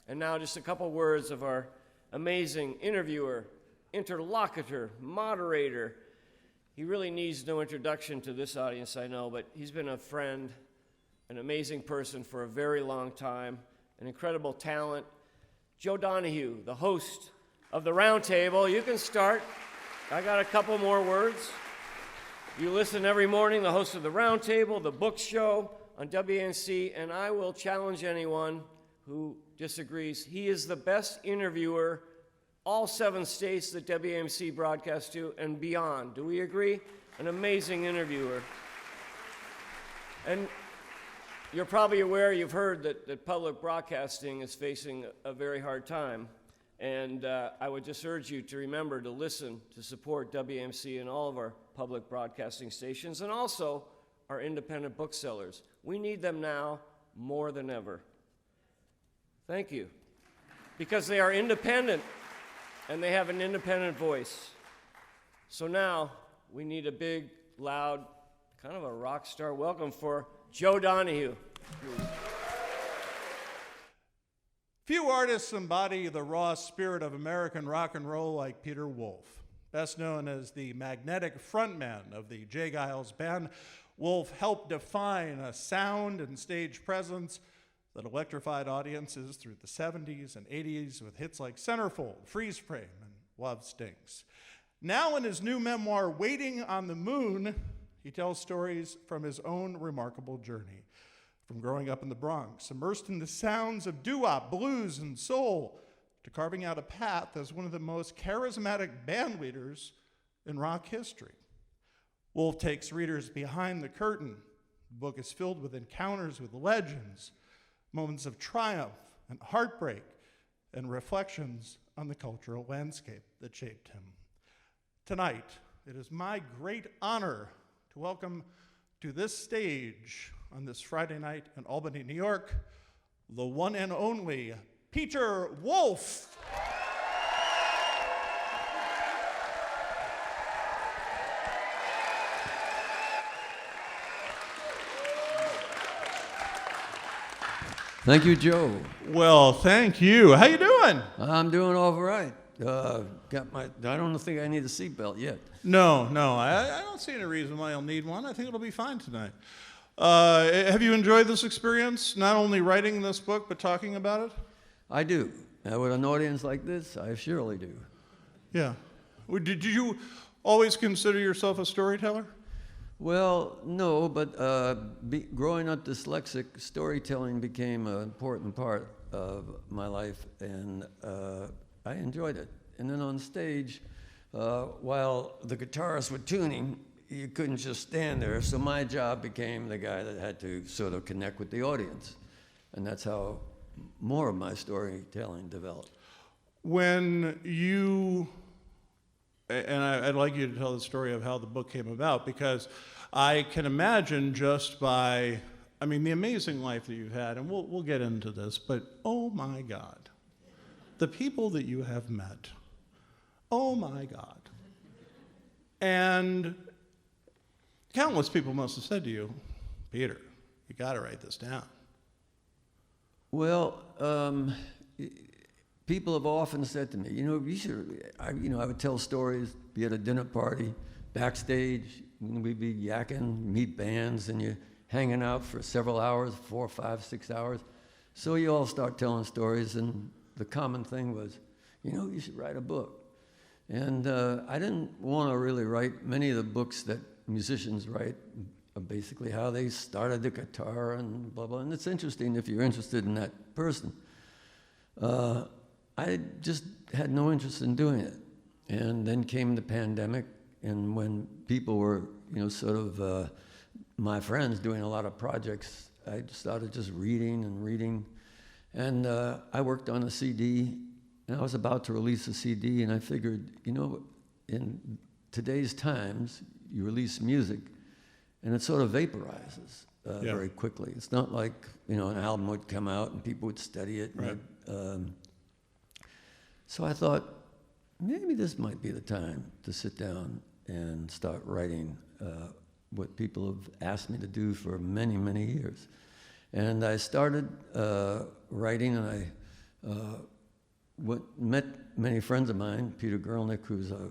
And now just a couple words of our amazing interviewer, interlocutor, moderator. He really needs no introduction to this audience, I know, but he's been a friend, an amazing person for a very long time, an incredible talent. Joe Donahue, the host of the Roundtable. You can start. I got a couple more words. You listen every morning, the host of the Roundtable, the book show on WAMC, and I will challenge anyone who disagrees. He is the best interviewer all 7 states that WAMC broadcasts to and beyond. Do we agree? An amazing interviewer. And you're probably aware, you've heard that public broadcasting is facing a very hard time. And I would just urge you to remember to listen, to support WAMC and all of our public broadcasting stations, and also our independent booksellers. We need them now more than ever. Thank you. Because they are independent, and they have an independent voice. So now, we need a big, loud, kind of a rock star welcome for Joe Donahue. Few artists embody the raw spirit of American rock and roll like Peter Wolf. Best known as the magnetic frontman of the Geils Band, Wolf helped define a sound and stage presence that electrified audiences through the 70s and 80s with hits like Centerfold, Freeze Frame, and Love Stinks. Now in his new memoir, Waiting on the Moon, he tells stories from his own remarkable journey. From growing up in the Bronx, immersed in the sounds of doo-wop, blues, and soul, to carving out a path as one of the most charismatic band leaders in rock history. Wolf takes readers behind the curtain. The book is filled with encounters with legends, moments of triumph and heartbreak, and reflections on the cultural landscape that shaped him. Tonight, it is my great honor to welcome to this stage on this Friday night in Albany, New York, the one and only Peter Wolf. Thank you, Joe. Well, thank you. How you doing? I'm doing all right. I don't think I need a seatbelt yet. No, I don't see any reason why you'll need one. I think it'll be fine tonight. Have you enjoyed this experience, not only writing this book, but talking about it? I do. With an audience like this, I surely do. Yeah. Did you always consider yourself a storyteller? Well, no, but growing up dyslexic, storytelling became an important part of my life, and I enjoyed it. And then on stage, while the guitarists were tuning, you couldn't just stand there, so my job became the guy that had to sort of connect with the audience. And that's how more of my storytelling developed. When you, and I'd like you to tell the story of how the book came about, because I can imagine just by, the amazing life that you've had, and we'll get into this, but oh my God, the people that you have met, oh my God. And countless people must have said to you, Peter, you got to write this down. Well, people have often said to me, you should, I would tell stories, be at a dinner party, backstage, we'd be yakking, meet bands, and you're hanging out for several hours, 4, 5, 6 hours. So you all start telling stories, and the common thing was, you should write a book. And I didn't want to really write many of the books that musicians write, basically how they started the guitar and blah, blah. And it's interesting if you're interested in that person. I just had no interest in doing it. And then came the pandemic, and when people were, sort of my friends doing a lot of projects, I started just reading and reading. And I worked on a CD, and I was about to release a CD, and I figured, in today's times, you release music, and it sort of vaporizes very quickly. It's not like, an album would come out and people would study it. Right. So I thought, maybe this might be the time to sit down and start writing what people have asked me to do for many, many years. And I started writing, and met many friends of mine, Peter Guralnick, who's a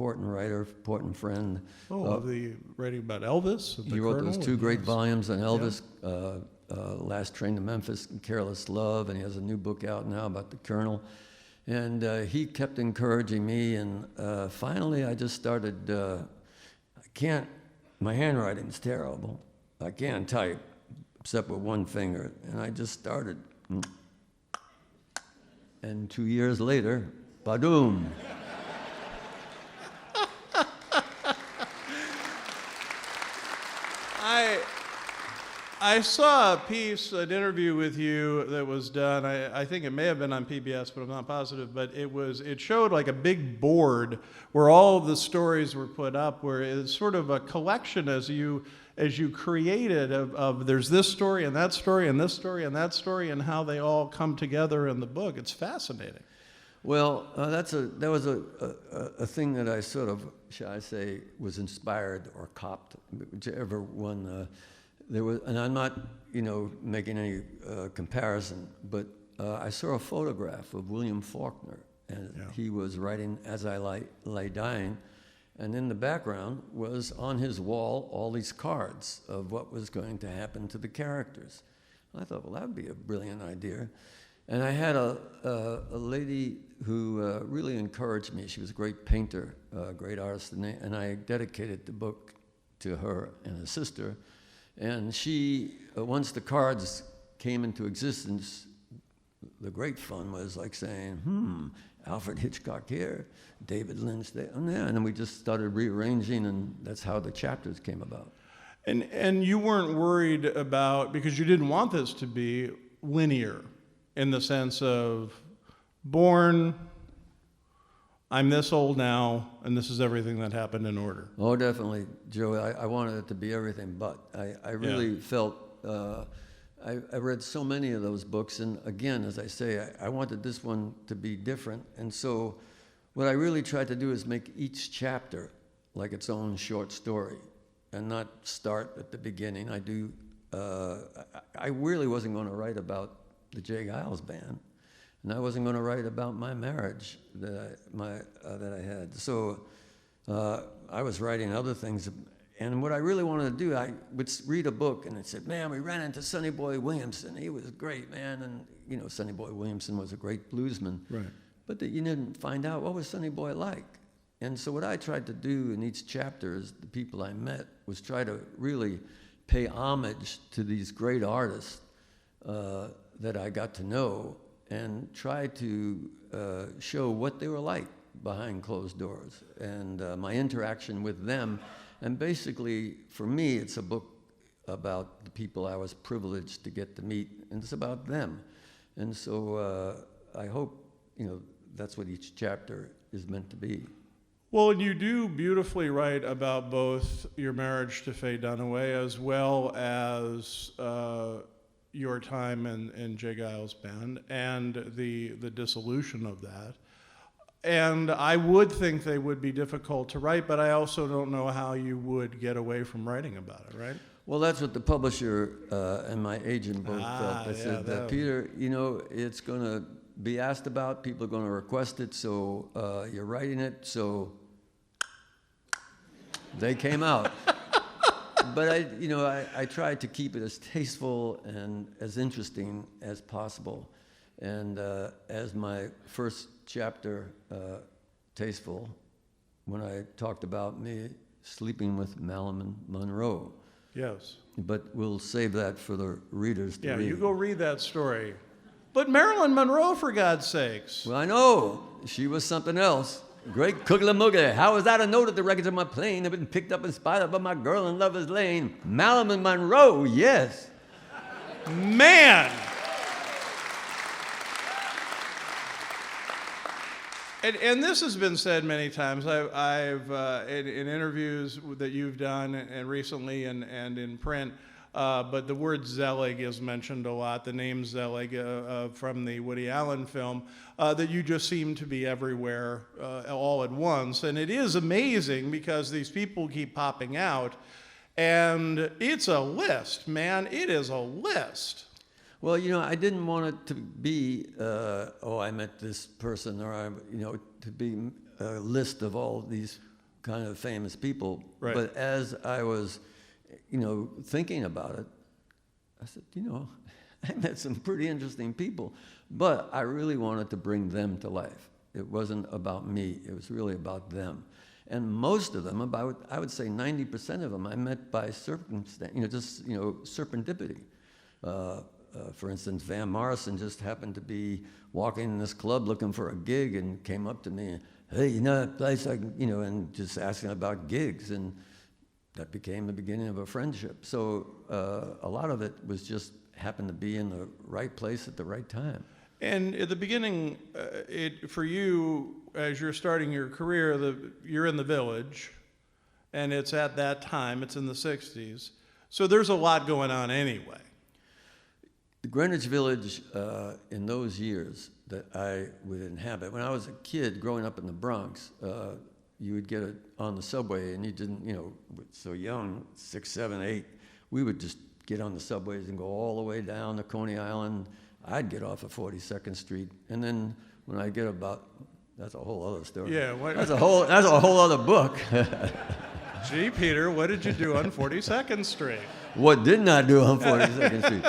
important writer, important friend. The writing about Elvis? And he wrote those 2 great volumes on Elvis, Yeah. Last Train to Memphis, and Careless Love, and he has a new book out now about the Colonel. And he kept encouraging me, and finally I just started, my handwriting's terrible. I can't type except with one finger, and I just started. And 2 years later, badoom. I saw a piece, an interview with you that was done. I think it may have been on PBS, but I'm not positive. But it showed like a big board where all of the stories were put up, where it's sort of a collection as you created of there's this story and that story and this story and that story and how they all come together in the book. It's fascinating. Well, that was a thing that I sort of, shall I say, was inspired or copped, whichever one. There was, and I'm not, making any comparison, but I saw a photograph of William Faulkner, and he was writing "As I Lay Dying," and in the background was on his wall all these cards of what was going to happen to the characters. I thought, well, that would be a brilliant idea. And I had a lady who really encouraged me. She was a great painter, a great artist, and I dedicated the book to her and her sister. And she, once the cards came into existence, the great fun was like saying, Alfred Hitchcock here, David Lynch there, and then we just started rearranging, and that's how the chapters came about. And you weren't worried about, because you didn't want this to be linear, in the sense of born, I'm this old now, and this is everything that happened in order. Oh, definitely, Joe. I wanted it to be everything, but I really felt, I read so many of those books, and again, as I say, I wanted this one to be different, and so what I really tried to do is make each chapter like its own short story, and not start at the beginning. I really wasn't going to write about the Geils Band, and I wasn't going to write about my marriage that I had. So I was writing other things, and what I really wanted to do, I would read a book, and it said, "Man, we ran into Sonny Boy Williamson. He was great, man." And Sonny Boy Williamson was a great bluesman, right? But you didn't find out what was Sonny Boy like. And so what I tried to do in each chapter is the people I met was try to really pay homage to these great artists that I got to know, and try to show what they were like behind closed doors, and my interaction with them. And basically, for me, it's a book about the people I was privileged to get to meet, and it's about them. And so I hope, that's what each chapter is meant to be. Well, and you do beautifully write about both your marriage to Faye Dunaway as well as your time in Geils Band and the dissolution of that. And I would think they would be difficult to write, but I also don't know how you would get away from writing about it, right? Well, that's what the publisher and my agent both felt. They said, Peter, it's going to be asked about, people are going to request it, so you're writing it, so they came out. But I tried to keep it as tasteful and as interesting as possible. And as my first chapter, Tasteful, when I talked about me sleeping with Marilyn Monroe. Yes. But we'll save that for the readers to read. Yeah, you go read that story. But Marilyn Monroe, for God's sakes. Well, I know. She was something else. Great Coogla-Mooga. How was that a note that the records of my plane have been picked up and spied up by my girl in Lover's Lane? Marilyn Monroe, yes. Man! And this has been said many times. I've in interviews that you've done and recently and in print, but the word Zelig is mentioned a lot, the name Zelig from the Woody Allen film, that you just seem to be everywhere all at once. And it is amazing because these people keep popping out, and it's a list, man. It is a list. Well, I didn't want it to be, I met this person, or to be a list of all these kind of famous people. Right. But as I was, thinking about it, I said, I met some pretty interesting people, but I really wanted to bring them to life. It wasn't about me. It was really about them. And most of them, I would say 90% of them, I met by circumstance, serendipity. For instance, Van Morrison just happened to be walking in this club looking for a gig and came up to me and, hey, that place, and just asking about gigs. And that became the beginning of a friendship. So a lot of it was just happened to be in the right place at the right time. And at the beginning, for you, as you're starting your career, you're in the Village, and it's at that time, it's in the 60s. So there's a lot going on anyway. The Greenwich Village, in those years that I would inhabit, when I was a kid growing up in the Bronx, you would get on the subway, and you didn't, so young, 6, 7, 8, we would just get on the subways and go all the way down to Coney Island. I'd get off at 42nd Street, and then when I get that's a whole other story. Yeah, that's a whole other book. Gee, Peter, what did you do on 42nd Street? What didn't I do on 42nd Street?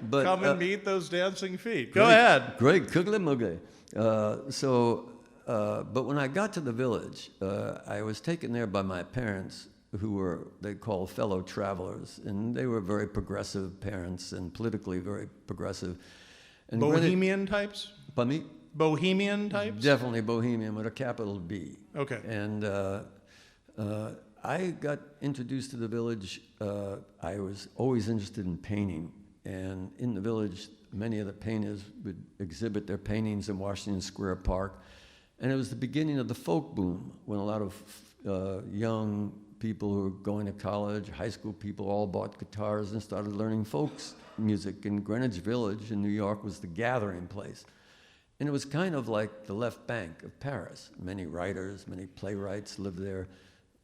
But, come and meet those dancing feet. Go ahead. Great, kugly-mugly. But when I got to the Village, I was taken there by my parents, who they called fellow travelers, and they were very progressive parents and politically very progressive. And Bohemian types? Pardon me? Bohemian types? Definitely Bohemian with a capital B. Okay. And I got introduced to the Village. I was always interested in painting, and in the Village, many of the painters would exhibit their paintings in Washington Square Park. And it was the beginning of the folk boom, when a lot of young people who were going to college, high school people, all bought guitars and started learning folks music. And Greenwich Village in New York was the gathering place. And it was kind of like the left bank of Paris. Many writers, many playwrights lived there,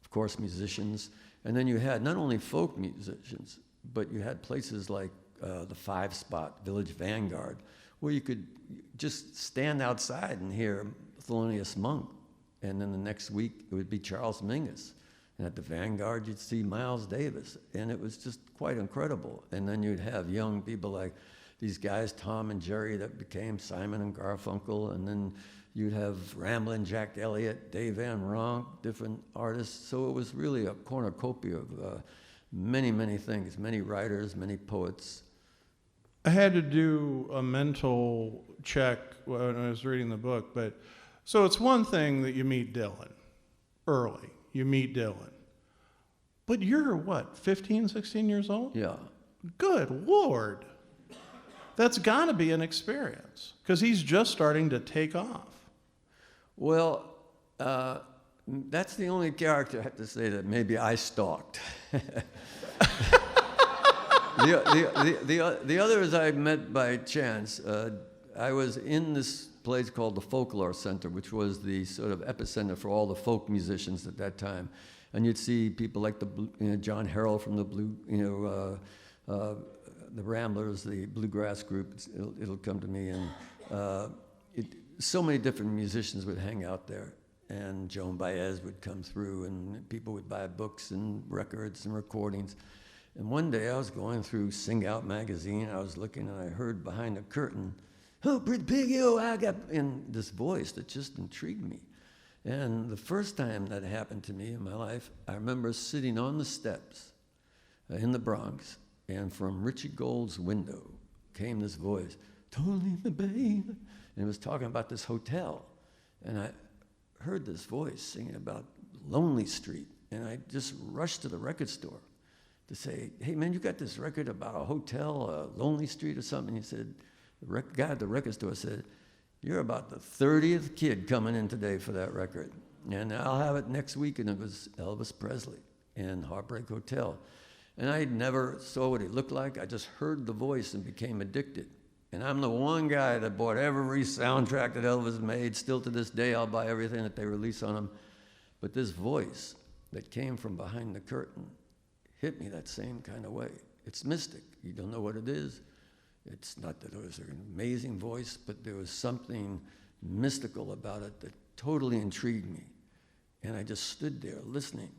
of course, musicians. And then you had not only folk musicians, but you had places like the 5 Spot, Village Vanguard, where you could just stand outside and hear Thelonious Monk. And then the next week, it would be Charles Mingus. And at the Vanguard, you'd see Miles Davis. And it was just quite incredible. And then you'd have young people like these guys, Tom and Jerry, that became Simon and Garfunkel. And then you'd have Ramblin' Jack Elliott, Dave Van Ronk, different artists. So it was really a cornucopia of many, many things, many writers, many poets. I had to do a mental check when I was reading the book, but so it's one thing that you meet Dylan early. You meet Dylan. But you're what, 15, 16 years old? Yeah. Good Lord. That's got to be an experience, because he's just starting to take off. Well, that's the only character I have to say that maybe I stalked. The others I met by chance. I was in this place called the Folklore Center, which was the sort of epicenter for all the folk musicians at that time. And you'd see people like John Harrell from the the Ramblers, the bluegrass group. It'll come to me, and so many different musicians would hang out there. And Joan Baez would come through, and people would buy books and records and recordings. And one day I was going through Sing Out magazine. I was looking, and I heard behind the curtain, "Oh, pretty piggy, oh, I got," and this voice that just intrigued me. And the first time that happened to me in my life, I remember sitting on the steps in the Bronx, and from Richie Gould's window came this voice, "Totally the babe," and it was talking about this hotel. And I heard this voice singing about Lonely Street, and I just rushed to the record store to say, "Hey, man, you got this record about a hotel, Lonely Street or something?" And he said, the guy at the record store said, "You're about the 30th kid coming in today for that record, and I'll have it next week." And it was Elvis Presley and Heartbreak Hotel. And I never saw what he looked like. I just heard the voice and became addicted. And I'm the one guy that bought every soundtrack that Elvis made. Still to this day, I'll buy everything that they release on him. But this voice that came from behind the curtain hit me that same kind of way. It's mystic. You don't know what it is. It's not that it was an amazing voice, but there was something mystical about it that totally intrigued me. And I just stood there listening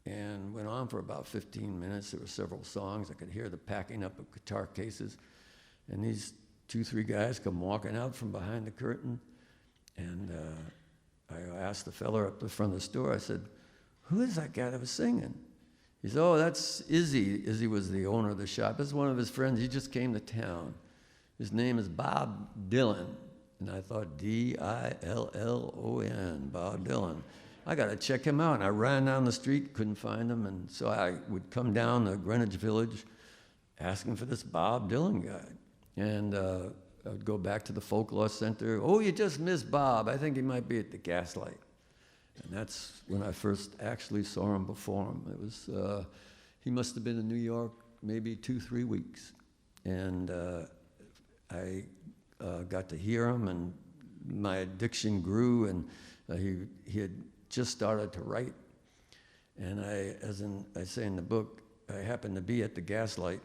and went on for about 15 minutes. There were several songs. I could hear the packing up of guitar cases. And these 2-3 guys come walking out from behind the curtain. And I asked the fella up the front of the store, I said, "Who is that guy that was singing?" He said, "Oh, that's Izzy." Izzy was the owner of the shop. This is one of his friends. He just came to town. His name is Bob Dylan. And I thought, Dillon, Bob Dylan. I got to check him out. And I ran down the street, couldn't find him. And so I would come down to Greenwich Village asking for this Bob Dylan guy. And I would go back to the Folklore Center. "Oh, you just missed Bob. I think he might be at the Gaslight." And that's when I first actually saw him perform. It was, he must have been in New York maybe 2-3 weeks. And I got to hear him, and my addiction grew, and he had just started to write. And I say in the book, I happened to be at the Gaslight.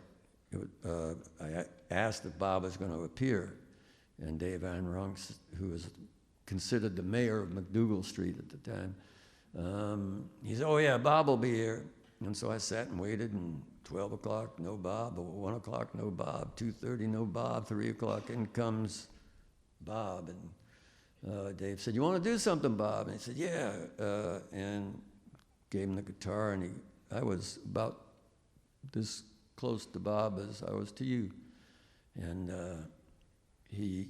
I asked if Bob was going to appear, and Dave Van Ronks, who was considered the mayor of McDougal Street at the time, he said, "Oh yeah, Bob will be here." And so I sat and waited, and 12 o'clock, no Bob. 1 o'clock, no Bob. 2:30, no Bob. 3 o'clock, in comes Bob. And Dave said, "You want to do something, Bob?" And he said, "Yeah." And gave him the guitar, and I was about this close to Bob as I was to you. And he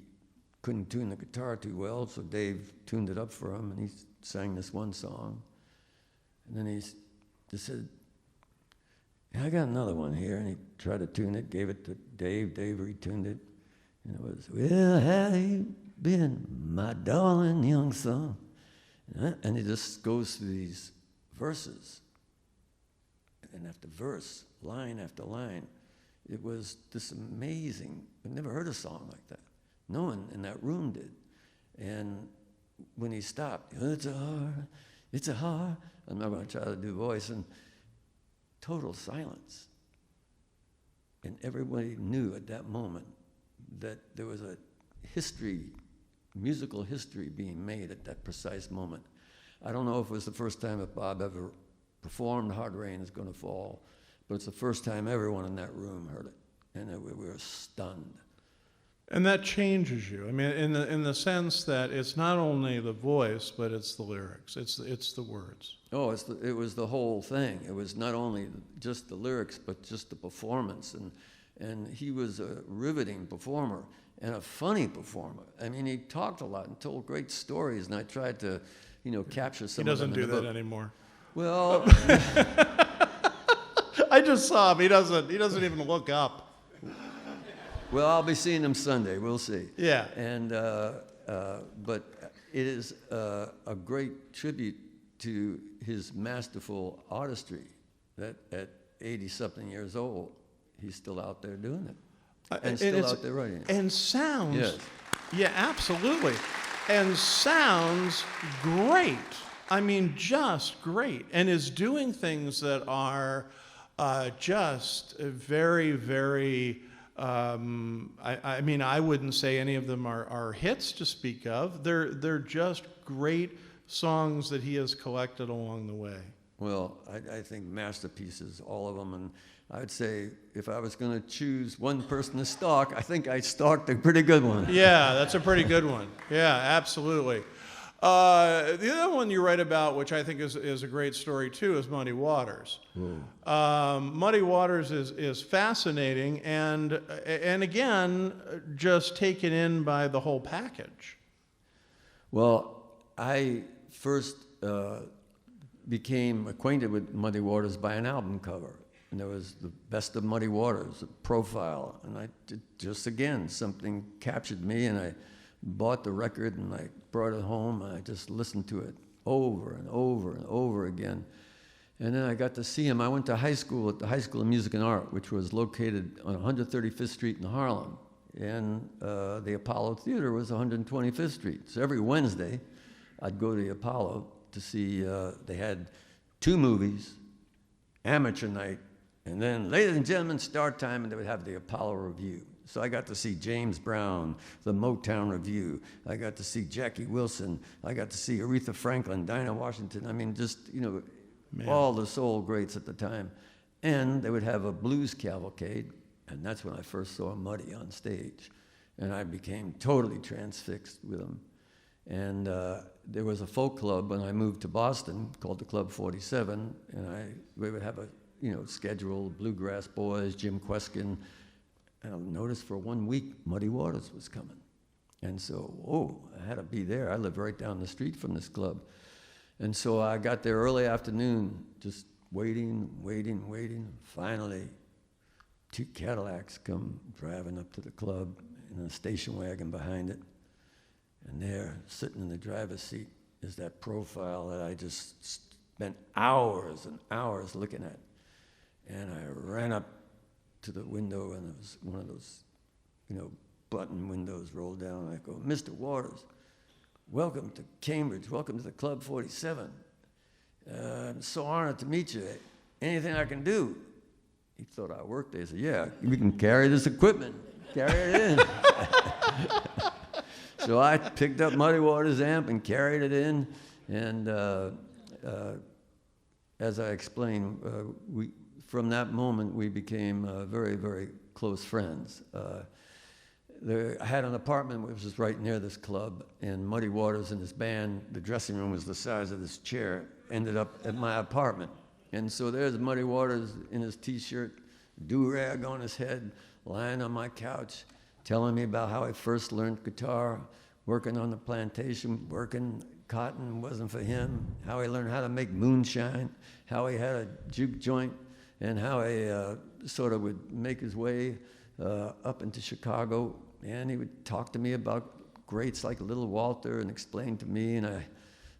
couldn't tune the guitar too well, so Dave tuned it up for him, and he sang this one song. And then he just said, "Yeah, I got another one here." And he tried to tune it, gave it to Dave. Dave retuned it. And it was, "Well, how you been, my darling young son?" And he just goes through these verses. And after verse, line after line, it was just amazing. I've never heard a song like that. No one in that room did. And when he stopped, it's a hard, I'm not going to try to do voice, and total silence. And everybody knew at that moment that there was a history, musical history being made at that precise moment. I don't know if it was the first time that Bob ever performed Hard Rain Is Gonna Fall, but it's the first time everyone in that room heard it. And we were stunned. And that changes you. I mean, in the sense that it's not only the voice, but it's the lyrics. It's the words. Oh, it was the whole thing. It was not only just the lyrics, but just the performance. And he was a riveting performer and a funny performer. I mean, he talked a lot and told great stories, and I tried to, capture some of them in the book. He doesn't do that anymore. Well, I just saw him. He doesn't even look up. Well, I'll be seeing him Sunday. We'll see. Yeah. And but it is a great tribute to his masterful artistry that at 80-something years old, he's still out there doing it. And still out there writing it. And sounds. Yes. Yeah, absolutely. And sounds great. I mean, just great. And is doing things that are just very, very... I mean, I wouldn't say any of them are hits to speak of. They're just great songs that he has collected along the way. Well, I think masterpieces, all of them. And I'd say if I was going to choose one person to stalk, I think I stalked a pretty good one. Yeah, that's a pretty good one. Yeah, absolutely. The other one you write about, which I think is a great story too, is Muddy Waters. Muddy Waters is fascinating and again, just taken in by the whole package. Well, I first became acquainted with Muddy Waters by an album cover. And there was the Best of Muddy Waters, a profile. And I did, just again, something captured me, and I bought the record and I brought it home and I just listened to it over and over and over again. And then I got to see him. I went to high school at the High School of Music and Art, which was located on 135th Street in Harlem. And the Apollo Theater was 125th Street. So every Wednesday, I'd go to the Apollo to see, they had 2 movies, amateur night, and then, ladies and gentlemen, start time, and they would have the Apollo Review. So I got to see James Brown, the Motown Review. I got to see Jackie Wilson. I got to see Aretha Franklin, Dinah Washington. I mean, just, all the soul greats at the time. And they would have a blues cavalcade, and that's when I first saw Muddy on stage. And I became totally transfixed with him. And there was a folk club when I moved to Boston called the Club 47, and we would have a schedule, Bluegrass Boys, Jim Kweskin. And I noticed for 1 week, Muddy Waters was coming. And so, I had to be there. I lived right down the street from this club. And so I got there early afternoon, just waiting. Finally, 2 Cadillacs come driving up to the club and a station wagon behind it. And there, sitting in the driver's seat, is that profile that I just spent hours and hours looking at. And I ran up to the window, and it was one of those, button windows rolled down. And I go, "Mr. Waters, welcome to Cambridge. Welcome to the Club 47. I'm so honored to meet you. Anything I can do?" He thought I worked there. He said, "Yeah, we can carry this equipment. Carry it in." So I picked up Muddy Waters' amp and carried it in. And as I explained, from that moment, we became very, very close friends. I had an apartment which was right near this club, and Muddy Waters and his band, the dressing room was the size of this chair, ended up at my apartment. And so there's Muddy Waters in his T-shirt, do-rag on his head, lying on my couch, telling me about how he first learned guitar, working on the plantation, working cotton wasn't for him, how he learned how to make moonshine, how he had a juke joint, and how he sort of would make his way up into Chicago. And he would talk to me about greats like Little Walter and explain to me, and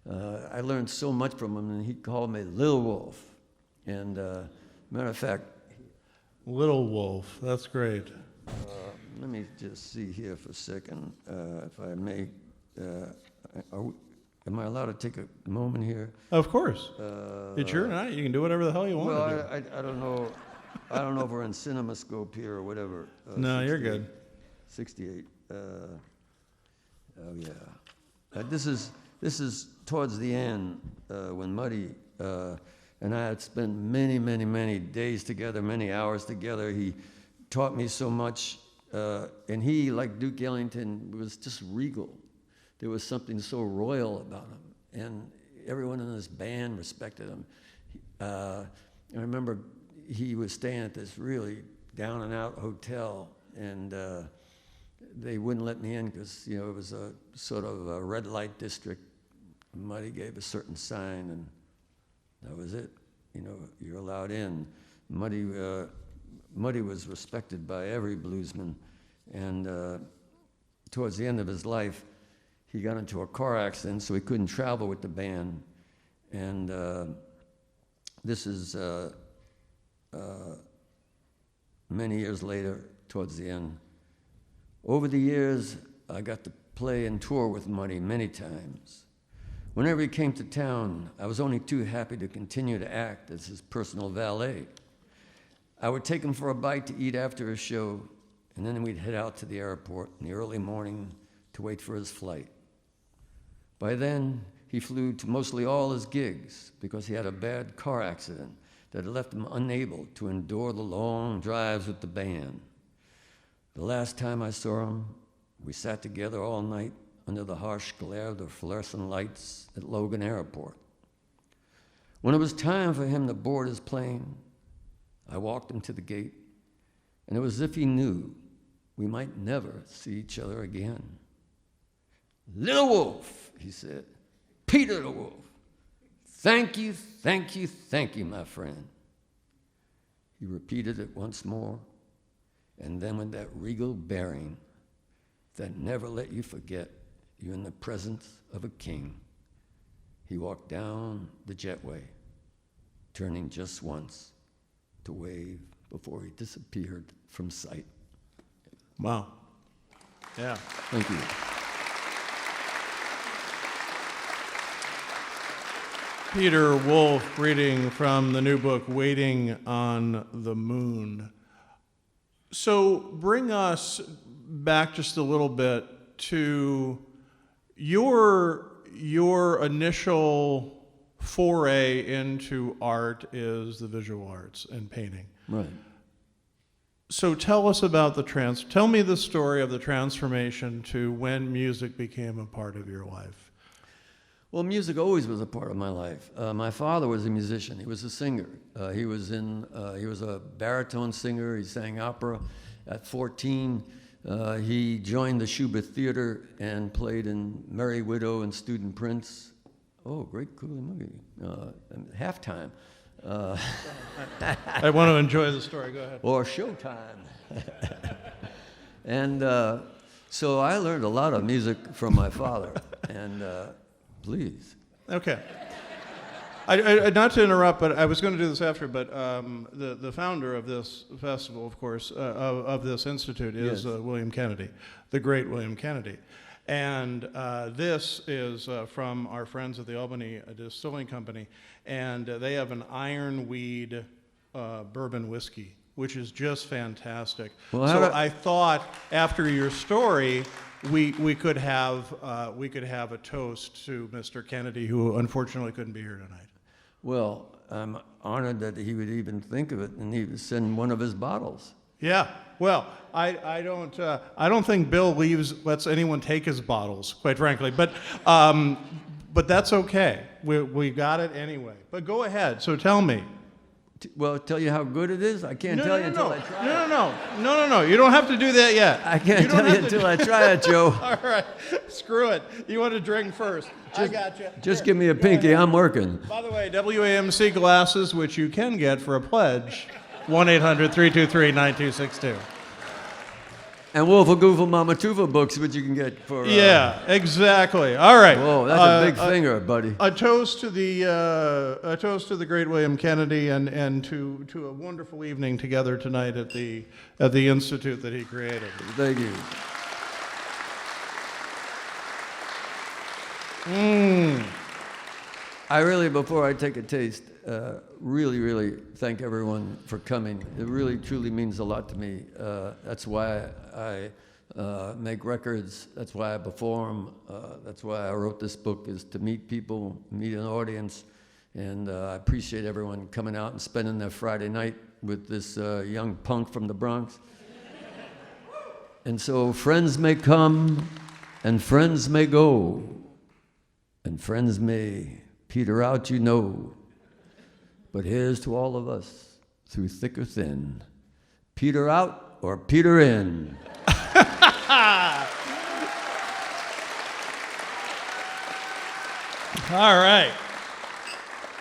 I learned so much from him, and he called me Lil Wolf. And matter of fact, Little Wolf, that's great. Let me just see here for a second, if I may. Am I allowed to take a moment here? Of course. It's your night. You can do whatever the hell you want to do. Well, I don't know. I don't know if we're in CinemaScope here or whatever. No, you're good. 68. Oh yeah. This is towards the end when Muddy and I had spent many days together, many hours together. He taught me so much, and he, like Duke Ellington, was just regal. There was something so royal about him, and everyone in his band respected him. I remember he was staying at this really down-and-out hotel, and they wouldn't let me in because, it was a sort of a red light district. Muddy gave a certain sign, and that was it. You're allowed in. Muddy was respected by every bluesman, and towards the end of his life, he got into a car accident, so he couldn't travel with the band. And this is many years later, towards the end. Over the years, I got to play and tour with Muddy many times. Whenever he came to town, I was only too happy to continue to act as his personal valet. I would take him for a bite to eat after his show, and then we'd head out to the airport in the early morning to wait for his flight. By then, he flew to mostly all his gigs because he had a bad car accident that had left him unable to endure the long drives with the band. The last time I saw him, we sat together all night under the harsh glare of the fluorescent lights at Logan Airport. When it was time for him to board his plane, I walked him to the gate, and it was as if he knew we might never see each other again. "Little Wolf," he said, "Peter the Wolf, thank you, my friend." He repeated it once more, and then with that regal bearing that never let you forget you're in the presence of a king, he walked down the jetway, turning just once to wave before he disappeared from sight. Wow. Yeah. Thank you. Peter Wolf reading from the new book, Waiting on the Moon. So bring us back just a little bit to your initial foray into art is the visual arts and painting. Right. So tell us about tell me the story of the transformation to when music became a part of your life. Well, music always was a part of my life. My father was a musician. He was a singer. He was a baritone singer. He sang opera. At 14, he joined the Schubert Theater and played in Merry Widow and Student Prince. Oh, great, cool movie. Halftime. I want to enjoy the story. Go ahead. Or Showtime. And so I learned a lot of music from my father. And please. Okay. I not to interrupt, but I was going to do this after. But the founder of this festival, of course, of this institute is Yes. William Kennedy, the great William Kennedy, and this is from our friends at the Albany Distilling Company, and they have an ironweed bourbon whiskey, which is just fantastic. Well, so I thought after your story, we could have a toast to Mr. Kennedy, who unfortunately couldn't be here tonight. Well, I'm honored that he would even think of it, and he would send one of his bottles. Yeah. Well, I don't think Bill lets anyone take his bottles, quite frankly. But that's okay. We got it anyway. But go ahead. So tell me. Well, tell you how good it is? I can't tell you until I try it. No. You don't have to do that yet. I can't tell you until I try it, Joe. All right. Screw it. You want to drink first. I got you. Just give me a pinky. I'm working. By the way, WAMC glasses, which you can get for a pledge, 1-800-323-9262. And Wolfle Goofle Mama Tufa books, which you can get for... Yeah, exactly. All right. Whoa, that's a big finger, buddy. A toast to the great William Kennedy and to a wonderful evening together tonight at the institute that he created. Thank you. I really, before I take a taste, really thank everyone for coming. It really, truly means a lot to me. That's why I make records. That's why I perform. That's why I wrote this book, is to meet people, meet an audience. And I appreciate everyone coming out and spending their Friday night with this young punk from the Bronx. And so friends may come and friends may go, and friends may peter out, you know. But here's to all of us, through thick or thin, peter out or peter in. All right.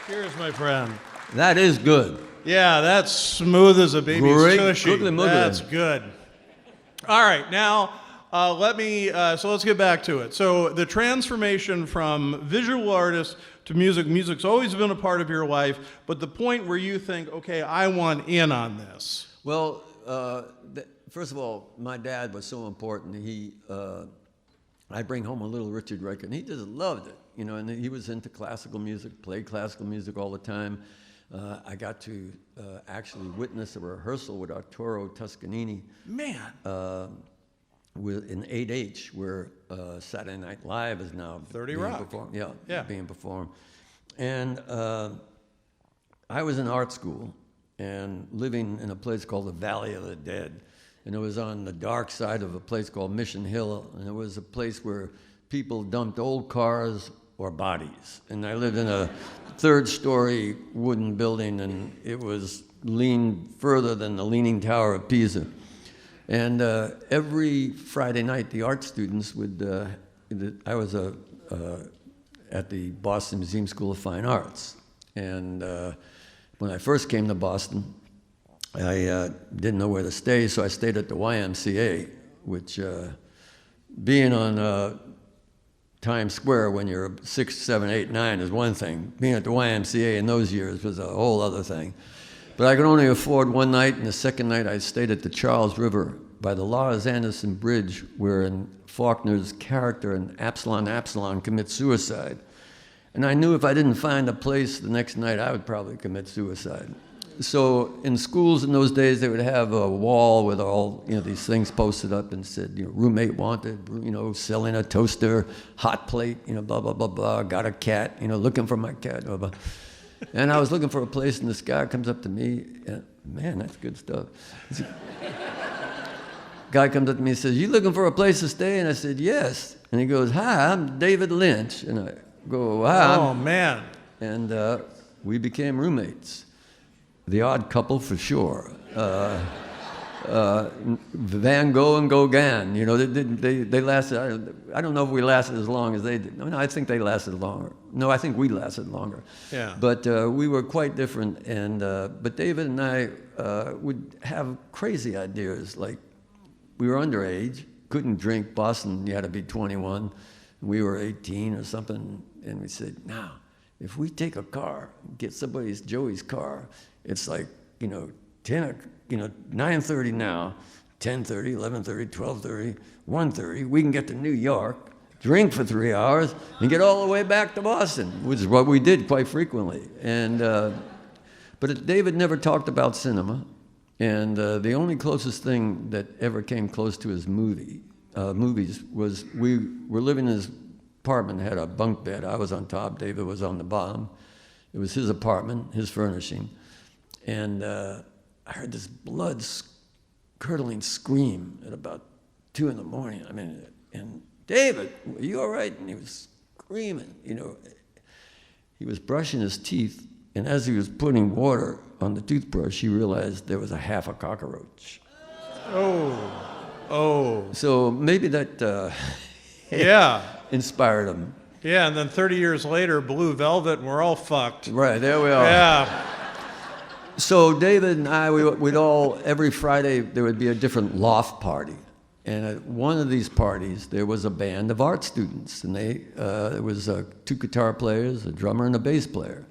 Cheers, my friend. That is good. Yeah, that's smooth as a baby's Great tushy. cookie mugger. That's good. All right, now let's get back to it. So the transformation from visual artist to music. Music's always been a part of your life, but the point where you think, okay, I want in on this. Well, first of all, my dad was so important. I'd bring home a little Richard record, and he just loved it, you know, and he was into classical music, played classical music all the time. I got to actually witness a rehearsal with Arturo Toscanini. Man. In 8H, where Saturday Night Live is now 30 being Rock. performed. Yeah. Being performed. And I was in art school and living in a place called the Valley of the Dead. And it was on the dark side of a place called Mission Hill. And it was a place where people dumped old cars or bodies. And I lived in a third-story wooden building, and it was leaned further than the Leaning Tower of Pisa. And every Friday night, the art students would, I was at the Boston Museum School of Fine Arts. And when I first came to Boston, I didn't know where to stay, so I stayed at the YMCA, which being on Times Square when you're 6, 7, 8, 9 is one thing. Being at the YMCA in those years was a whole other thing. But I could only afford one night, and the second night I stayed at the Charles River by the Lars Anderson Bridge, where in Faulkner's character in Absalom commits suicide. And I knew if I didn't find a place the next night, I would probably commit suicide. So in schools in those days, they would have a wall with all, these things posted up and said, roommate wanted, selling a toaster, hot plate, blah, blah, blah, blah, got a cat, looking for my cat, blah, blah. And I was looking for a place, and this guy comes up to me, and man, that's good stuff. Guy comes up to me and says, "You looking for a place to stay?" And I said, "Yes." And he goes, "Hi, I'm David Lynch." And I go, "Hi." Oh, man. And we became roommates. The odd couple for sure. Van Gogh and Gauguin, they lasted, I don't know if we lasted as long as they did. No, I think they lasted longer. No, I think we lasted longer. Yeah. But we were quite different, and but David and I would have crazy ideas, like we were underage, couldn't drink. Boston, you had to be 21. We were 18 or something, and we said, now, if we take a car, get Joey's car, it's like, 9:30 now, 10:30, 11:30, 12:30, 1:30, we can get to New York, drink for 3 hours, and get all the way back to Boston, which is what we did quite frequently. And but David never talked about cinema, and the only closest thing that ever came close to his movies was we were living in his apartment, had a bunk bed. I was on top, David was on the bottom. It was his apartment, his furnishing, and I heard this blood-curdling scream at about 2 a.m. I mean, and David, are you all right? And he was screaming, He was brushing his teeth, and as he was putting water on the toothbrush, he realized there was a half a cockroach. Oh. So maybe that Yeah. inspired him. Yeah, and then 30 years later, Blue Velvet, and we're all fucked. Right, there we are. Yeah. So David and I, we'd all, every Friday, there would be a different loft party. And at one of these parties, there was a band of art students. And there was 2 guitar players, a drummer, and a bass player.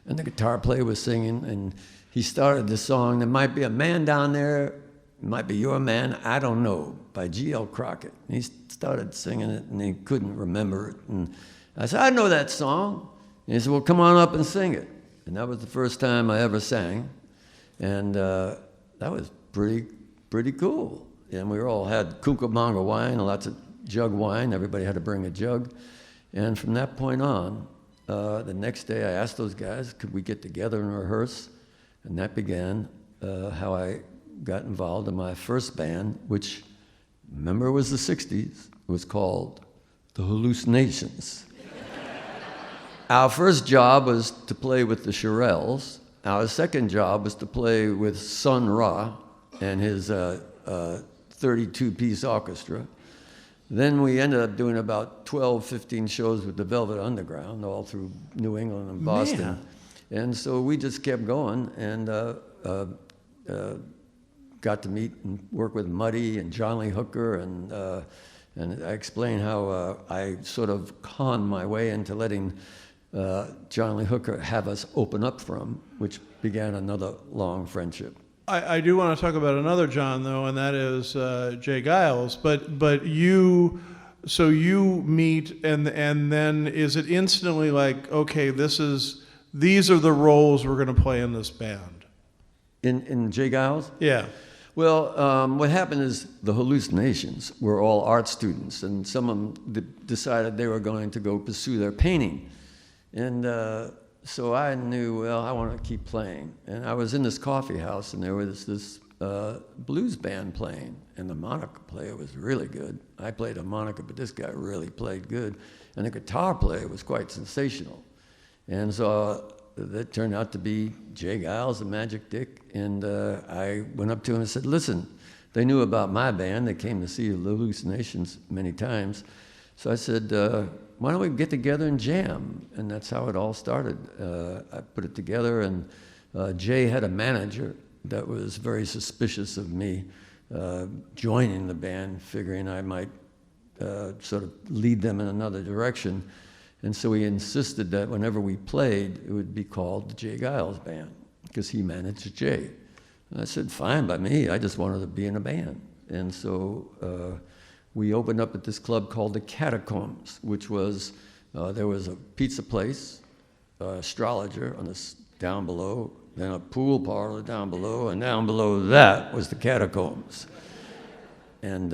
And the guitar player was singing, and he started the song, "There Might Be a Man Down There, It Might Be Your Man, I Don't Know," by G.L. Crockett. And he started singing it, and he couldn't remember it. And I said, "I know that song." And he said, "Well, come on up and sing it." And that was the first time I ever sang. And that was pretty cool. And we all had Cucamonga wine, lots of jug wine. Everybody had to bring a jug. And from that point on, the next day I asked those guys, could we get together and rehearse? And that began how I got involved in my first band, which, remember, was the 60s. It was called The Hallucinations. Our first job was to play with the Shirelles. Our second job was to play with Sun Ra and his 32-piece orchestra. Then we ended up doing about 12, 15 shows with the Velvet Underground all through New England and Boston. Man. And so we just kept going and got to meet and work with Muddy and John Lee Hooker. And I explained how I sort of conned my way into letting John Lee Hooker have us open up for him, which began another long friendship. I do want to talk about another John, though, and that is Jay Geils. But you meet, and then is it instantly like, okay, these are the roles we're going to play in this band? In Jay Geils? Yeah. Well, what happened is the Hallucinations were all art students, and some of them decided they were going to go pursue their painting. And so I knew, well, I want to keep playing. And I was in this coffee house, and there was this blues band playing, and the harmonica player was really good. I played harmonica, but this guy really played good. And the guitar player was quite sensational. And so that turned out to be Jay Geils, the Magic Dick. And I went up to him and said, listen, they knew about my band. They came to see the Hallucinations many times. So I said, why don't we get together and jam? And that's how it all started. I put it together, and Jay had a manager that was very suspicious of me joining the band, figuring I might sort of lead them in another direction. And so he insisted that whenever we played, it would be called the Jay Geils Band, because he managed Jay. And I said, fine by me, I just wanted to be in a band. And so we opened up at this club called the Catacombs, which was, there was a pizza place, astrologer on this down below, then a pool parlor down below, and down below that was the catacombs. And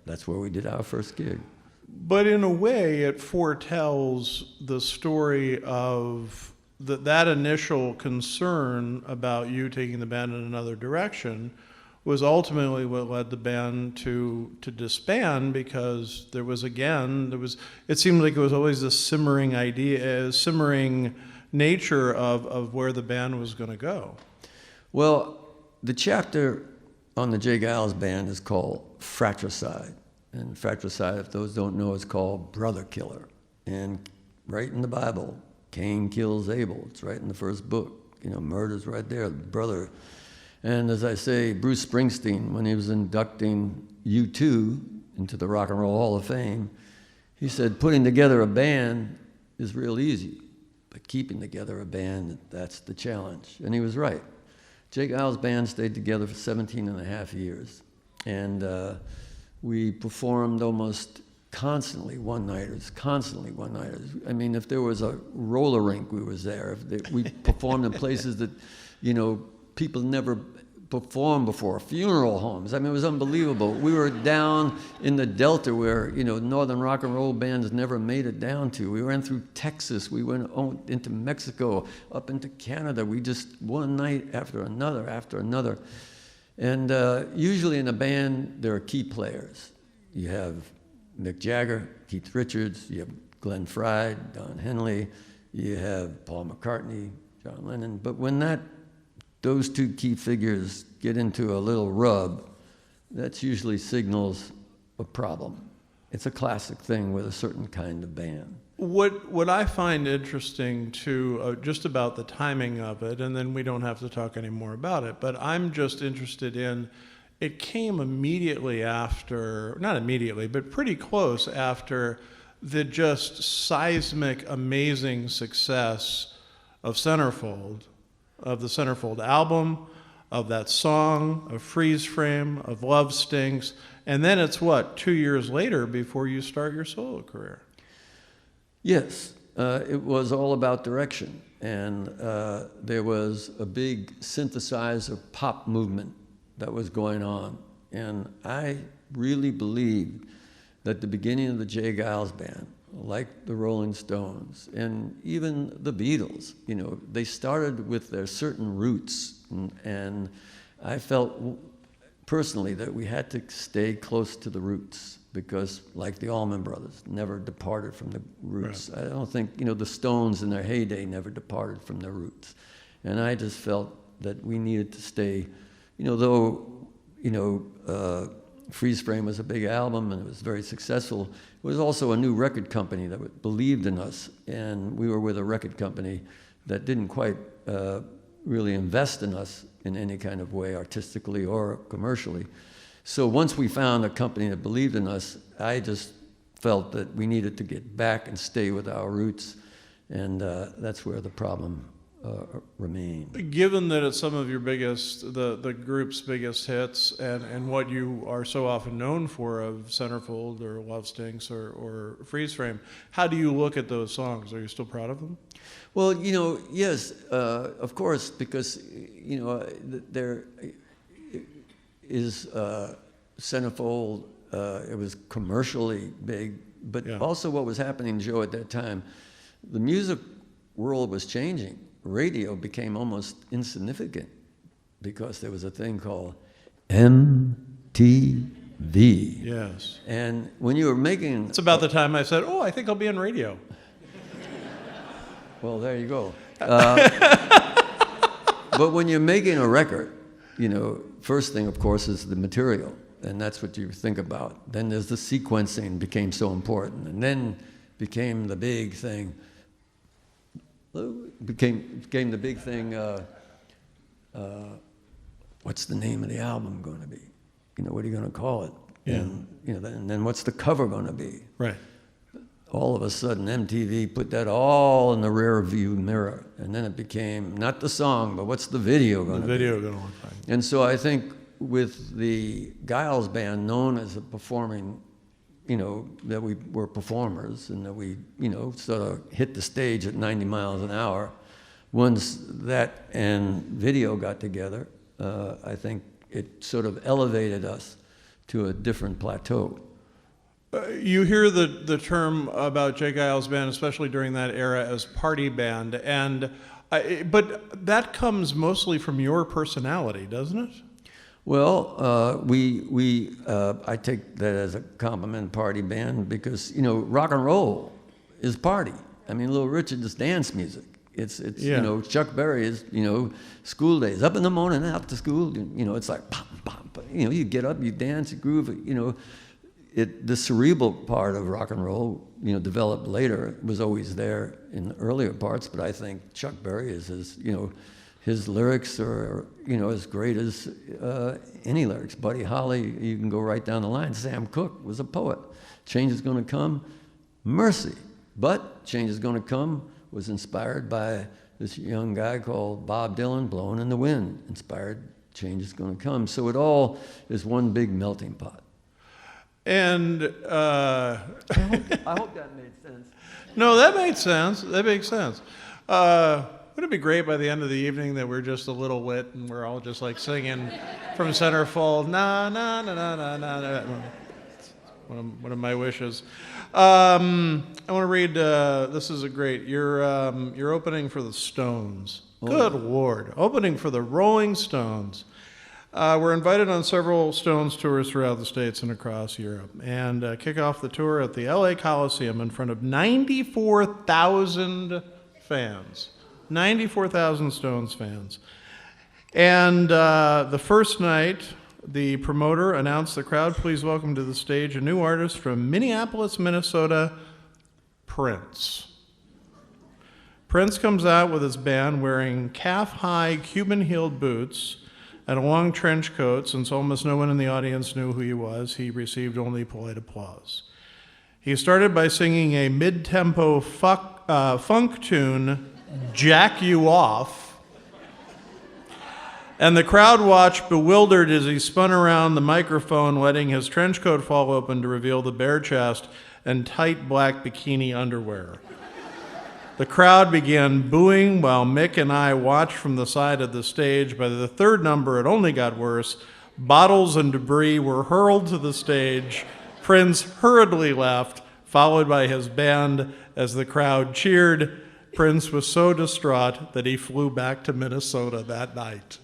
that's where we did our first gig. But in a way, it foretells the story of that initial concern about you taking the band in another direction was ultimately what led the band to disband, because it seemed like it was always this simmering nature of where the band was going to go. Well, the chapter on the Geils Band is called Fratricide. And fratricide, if those don't know, is called brother killer. And right in the Bible, Cain kills Abel. It's right in the first book. Murder's right there, brother. And as I say, Bruce Springsteen, when he was inducting U2 into the Rock and Roll Hall of Fame, he said, putting together a band is real easy, but keeping together a band, that's the challenge. And he was right. Geils Band stayed together for 17 and a half years. And we performed almost constantly one-nighters. I mean, if there was a roller rink, we was there. We performed in places that, people never performed before, funeral homes. I mean, it was unbelievable. We were down in the Delta where, northern rock and roll bands never made it down to. We ran through Texas. We went into Mexico, up into Canada. We just, one night after another. And usually in a band, there are key players. You have Mick Jagger, Keith Richards, you have Glenn Frey, Don Henley, you have Paul McCartney, John Lennon. But when those two key figures get into a little rub, that usually signals a problem. It's a classic thing with a certain kind of band. What I find interesting too, just about the timing of it, and then we don't have to talk any more about it, but I'm just interested in, it came immediately after, not immediately, but pretty close after the just seismic, amazing success of Centerfold, of the Centerfold album, of that song, of Freeze Frame, of Love Stinks, and then it's 2 years later before you start your solo career? Yes, it was all about direction, and there was a big synthesizer pop movement that was going on, and I really believed that the beginning of the Geils Band, like the Rolling Stones and even the Beatles, they started with their certain roots, and I felt personally that we had to stay close to the roots, because like the Allman Brothers never departed from the roots. Right. I don't think, the Stones in their heyday never departed from their roots. And I just felt that we needed to stay, though, Freeze Frame was a big album and it was very successful, it was also a new record company that believed in us. And we were with a record company that didn't quite really invest in us in any kind of way, artistically or commercially. So once we found a company that believed in us, I just felt that we needed to get back and stay with our roots, and that's where the problem remained. Given that it's some of your biggest, the group's biggest hits, and what you are so often known for of Centerfold or Love Stinks or Freeze Frame, how do you look at those songs? Are you still proud of them? Well, yes, of course, because, there is Centerfold, it was commercially big, but also what was happening, Joe, at that time, the music world was changing. Radio became almost insignificant because there was a thing called MTV. Yes. And when you were making... It's about the time I said, I think I'll be on radio. Well, there you go. But when you're making a record, first thing, of course, is the material, and that's what you think about. Then there's the sequencing became so important, and then became the big thing. Became the big thing. What's the name of the album going to be? What are you going to call it? Yeah. And then what's the cover going to be? Right. All of a sudden, MTV put that all in the rear view mirror, and then it became not the song, but what's the video going to be? The video going to look like. And so I think with the Geils Band, known as a performing, that we were performers and that we, sort of hit the stage at 90 miles an hour, once that and video got together, I think it sort of elevated us to a different plateau. You hear the term about J. Geils Band, especially during that era, as party band, and but that comes mostly from your personality, doesn't it? Well, I take that as a compliment, party band, because rock and roll is party. I mean, Little Richard is dance music. It's Chuck Berry is school days, up in the morning, out to school. It's like pop, pop. You get up, you dance, you groove. The cerebral part of rock and roll, developed later. It was always there in the earlier parts, but I think Chuck Berry is his lyrics are, as great as any lyrics. Buddy Holly, you can go right down the line. Sam Cooke was a poet. Change is Gonna Come, Mercy. But Change is Gonna Come was inspired by this young guy called Bob Dylan, Blowing in the Wind, inspired Change is Gonna Come. So it all is one big melting pot. And I hope that made sense. No, that made sense. That makes sense. Would it be great by the end of the evening that we're just a little lit and we're all just like singing from Centerfold, na na na na na na na. One of my wishes. I want to read. This is a great. You're opening for the Stones. Oh. Good Lord, opening for the Rolling Stones. We're invited on several Stones tours throughout the States and across Europe, and kick off the tour at the LA Coliseum in front of 94,000 fans. 94,000 Stones fans. And the first night, the promoter announced the crowd, please welcome to the stage a new artist from Minneapolis, Minnesota, Prince. Prince comes out with his band wearing calf-high Cuban-heeled boots and a long trench coat. Since almost no one in the audience knew who he was, he received only polite applause. He started by singing a mid-tempo funk tune, Jack You Off, and the crowd watched bewildered as he spun around the microphone, letting his trench coat fall open to reveal the bare chest and tight black bikini underwear. The crowd began booing while Mick and I watched from the side of the stage. By the third number, it only got worse. Bottles and debris were hurled to the stage. Prince hurriedly left, followed by his band as the crowd cheered. Prince was so distraught that he flew back to Minnesota that night.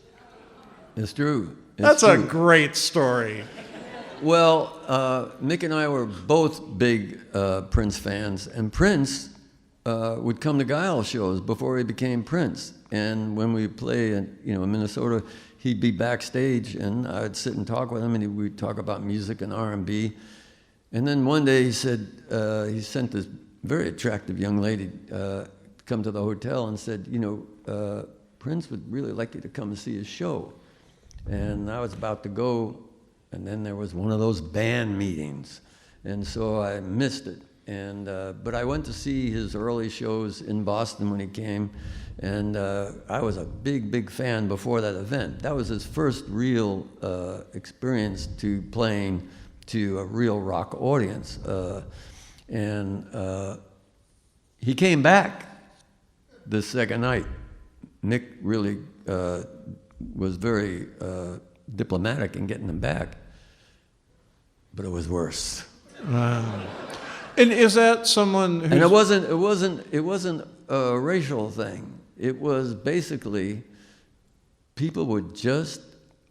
It's true. That's a great story. Well, Mick and I were both big Prince fans, and Prince would come to Geils shows before he became Prince. And when we play in Minnesota, he'd be backstage, and I'd sit and talk with him, and we'd talk about music and R&B. And then one day he said he sent this very attractive young lady come to the hotel and said, Prince would really like you to come and see his show. And I was about to go, and then there was one of those band meetings, and so I missed it. And but I went to see his early shows in Boston when he came, and I was a big fan before that event. That was his first real experience to playing to a real rock audience, and he came back the second night. Mick really was very diplomatic in getting him back, but it was worse. And is that someone who's... And it wasn't a racial thing. It was basically people were just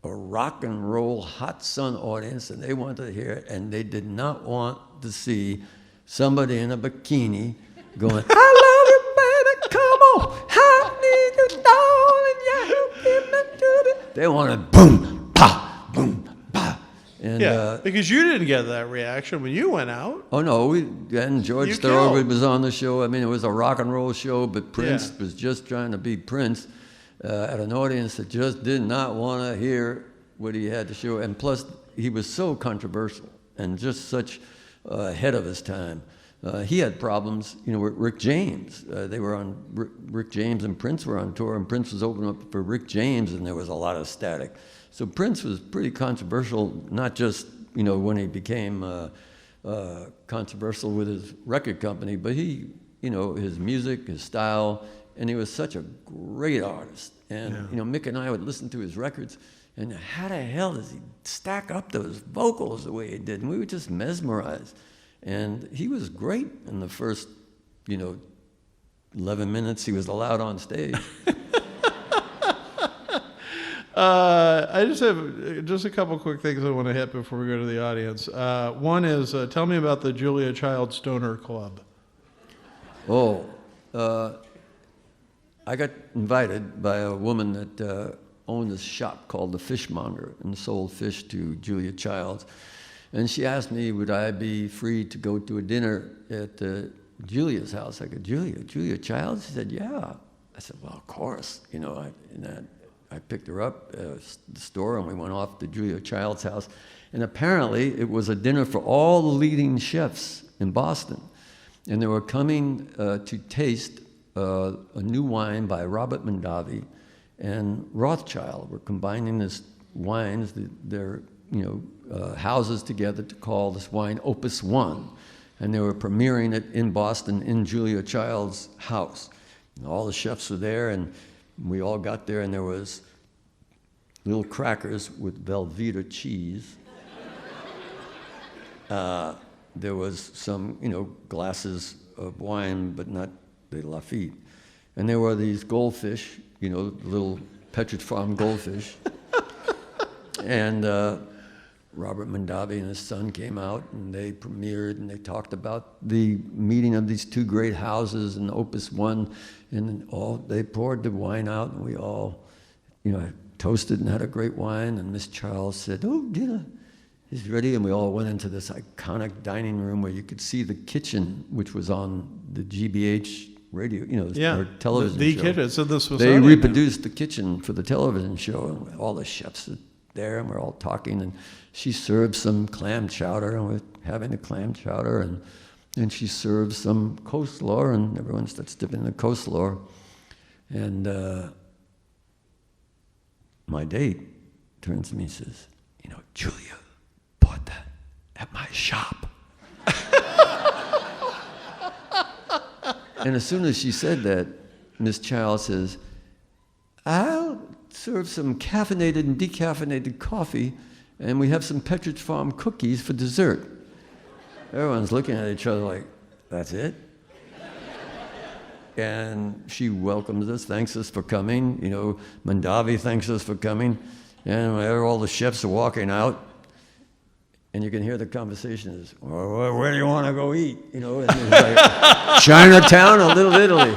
a rock and roll hot sun audience, and they wanted to hear it, and they did not want to see somebody in a bikini going, I love you, baby, come on, I need you, darling, yeah, you give me to the... They wanted boom, pa, boom, pa. And, because you didn't get that reaction when you went out. Oh no, and George Thorogood was on the show. I mean, it was a rock and roll show, but Prince was just trying to be Prince at an audience that just did not want to hear what he had to show. And plus, he was so controversial and just such ahead of his time. He had problems, with Rick James. They were on Rick James and Prince were on tour, and Prince was opening up for Rick James, and there was a lot of static. So Prince was pretty controversial, not just when he became controversial with his record company, but he, his music, his style, And he was such a great artist. And, Mick and I would listen to his records, and how the hell does he stack up those vocals the way he did? And we were just mesmerized. And he was great in the first, 11 minutes he was allowed on stage. I just have just a couple quick things I want to hit before we go to the audience. One is, tell me about the Julia Child Stoner Club. Oh, I got invited by a woman that owned this shop called the Fishmonger and sold fish to Julia Childs. And she asked me, would I be free to go to a dinner at Julia's house? I go, Julia Childs? She said, yeah. I said, well, of course. I picked her up at the store, and we went off to Julia Child's house. And apparently, it was a dinner for all the leading chefs in Boston. And they were coming to taste a new wine by Robert Mondavi and Rothschild. We're combining this wines, their houses together to call this wine Opus One. And they were premiering it in Boston in Julia Child's house. And all the chefs were there, and we all got there, and there was little crackers with Velveeta cheese. There was some, glasses of wine, but not the Lafite. And there were these goldfish, little Petridge Farm goldfish. And Robert Mondavi and his son came out, and they premiered, and they talked about the meeting of these two great houses and Opus One, and they poured the wine out, and we all, toasted and had a great wine. And Miss Charles said, "Oh, dinner is ready," and we all went into this iconic dining room where you could see the kitchen, which was on the GBH radio, their television the show. kitchen. So this was they reproduced the kitchen for the television show, and all the chefs are there, and we're all talking, and she served some clam chowder, and we're having the clam chowder, and she served some coleslaw, and everyone starts dipping in the coleslaw. And my date turns to me and says, Julia bought that at my shop. And as soon as she said that, Miss Child says, I'll serve some caffeinated and decaffeinated coffee, and we have some Petridge Farm cookies for dessert. Everyone's looking at each other like, that's it? And she welcomes us, thanks us for coming. Mondavi thanks us for coming. And whenever all the chefs are walking out, and you can hear the conversation is, well, where do you want to go eat? And it's like, Chinatown or Little Italy?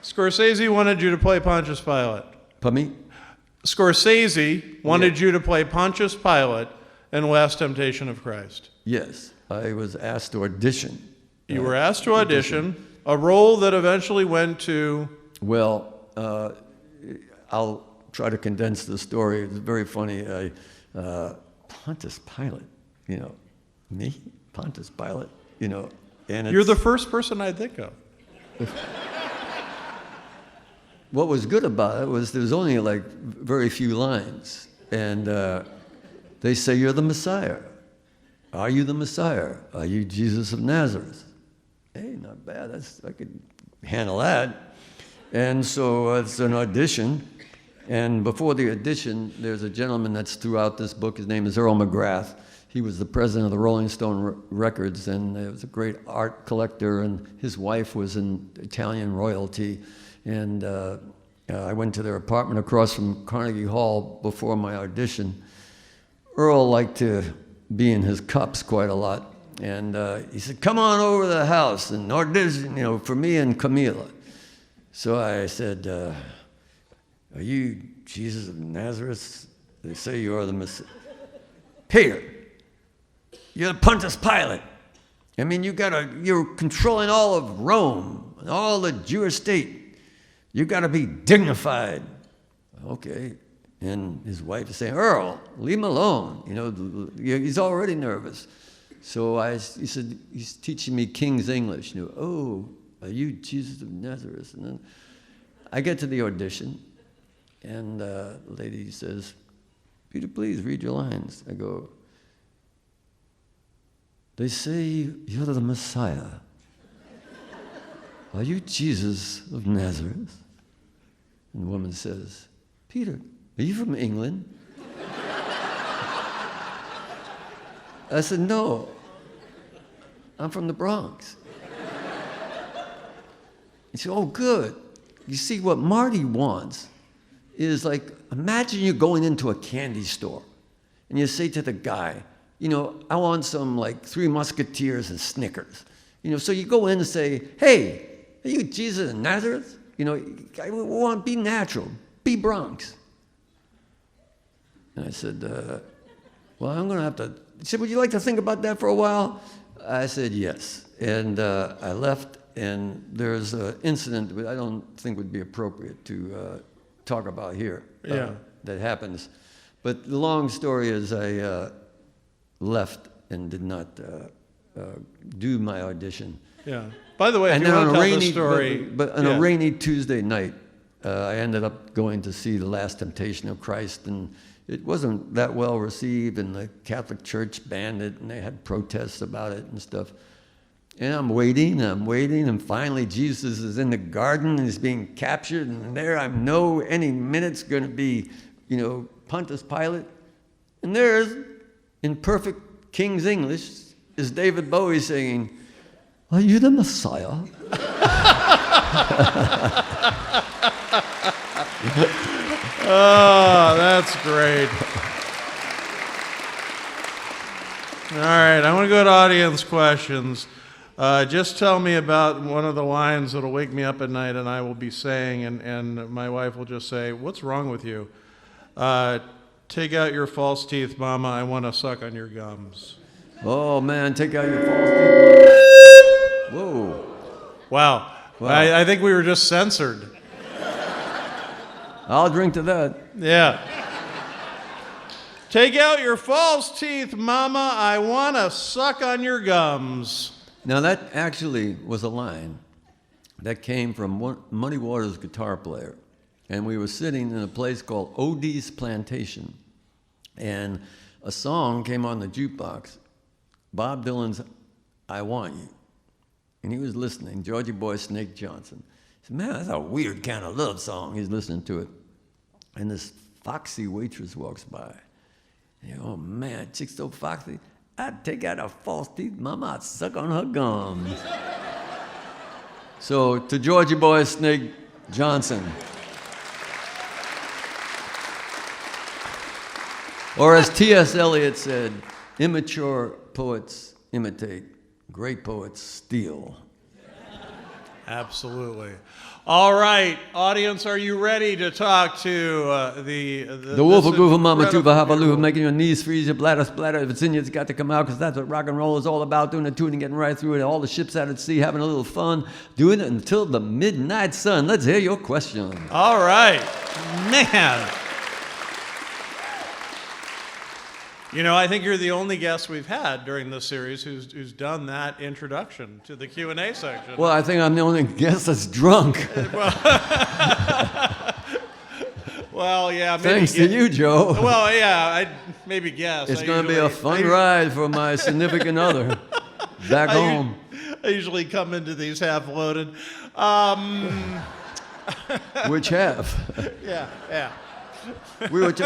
Scorsese wanted you to play Pontius Pilate. Pardon me? Scorsese wanted you to play Pontius Pilate in Last Temptation of Christ. Yes, I was asked to audition. You were asked to audition, a role that eventually went to... Well, I'll try to condense the story. It's very funny. Pontius Pilate, me? Pontius Pilate, and You're the first person I'd think of. What was good about it was there was only very few lines. And they say, you're the Messiah. Are you the Messiah? Are you Jesus of Nazareth? Hey, not bad. I could handle that. And so it's an audition. And before the audition, there's a gentleman that's throughout this book. His name is Earl McGrath. He was the president of the Rolling Stone Records, and he was a great art collector, and his wife was in Italian royalty. And I went to their apartment across from Carnegie Hall before my audition. Earl liked to be in his cups quite a lot. And he said, come on over to the house and audition, for me and Camila. So I said, are you Jesus of Nazareth? They say you are the Messiah. Peter, you're the Pontius Pilate. I mean, you're controlling all of Rome, and all the Jewish state. You got to be dignified. Okay. And his wife is saying, Earl, leave him alone. He's already nervous. So he said, he's teaching me King's English. Oh, are you Jesus of Nazareth? And then I get to the audition, and the lady says, Peter, please read your lines. I go, They say you're the Messiah. Are you Jesus of Nazareth? And the woman says, Peter, are you from England? I said, no, I'm from the Bronx. He said, oh, good. You see, what Marty wants is like, imagine you're going into a candy store and you say to the guy, you know, I want some like Three Musketeers and Snickers. You know, so you go in and say, hey, are you Jesus of Nazareth? You know, I want to be natural, be Bronx. And I said, well, I'm going to have to. He said, would you like to think about that for a while? I said, yes. And I left, and there's an incident that I don't think would be appropriate to talk about here that happens. But the long story is I left and did not do my audition. Yeah. By the way, if And you then want to on a tell the rainy, story... but on a rainy Tuesday night, I ended up going to see The Last Temptation of Christ, and it wasn't that well received, and the Catholic Church banned it, and they had protests about it and stuff. And I'm waiting, and finally Jesus is in the garden, and he's being captured, and there I know any minute's going to be, you know, Pontius Pilate. And there's, in perfect King's English, is David Bowie singing, are you the Messiah? Oh, that's great. All right, I want to go to audience questions. Just tell me about one of the lines that'll wake me up at night and I will be saying, and my wife will just say, what's wrong with you? Take out your false teeth, Mama, I want to suck on your gums. Oh, man, take out your false teeth. Whoa. Wow. I think we were just censored. I'll drink to that. Yeah. Take out your false teeth, Mama, I want to suck on your gums. Now, that actually was a line that came from Muddy Waters' guitar player. And we were sitting in a place called Odie's Plantation. And a song came on the jukebox, Bob Dylan's I Want You. And he was listening, Georgie Boy Snake Johnson. He said, man, that's a weird kind of love song. He's listening to it. And this foxy waitress walks by. And, oh, man, chick's so foxy. I'd take out her false teeth, Mama, I'd suck on her gums. So, to Georgie Boy Snake Johnson. Or as T.S. Eliot said, immature poets imitate, great poets steal. Absolutely. All right, audience, are you ready to talk to the wolf will goof mama tuba habaloo, making your knees freeze, your bladder splatter. If it's in you, it's got to come out, because that's what rock and roll is all about, doing the tuning, getting right through it, all the ships out at sea, having a little fun, doing it until the midnight sun. Let's hear your question. All right, man. You know, I think you're the only guest we've had during this series who's done that introduction to the Q&A section. Well, I think I'm the only guest that's drunk. Well, yeah. Maybe Thanks to you, Joe. Well, yeah, I'd maybe guess. It's going to be a fun ride for my significant other back home. I usually come into these half-loaded. Which half? Yeah.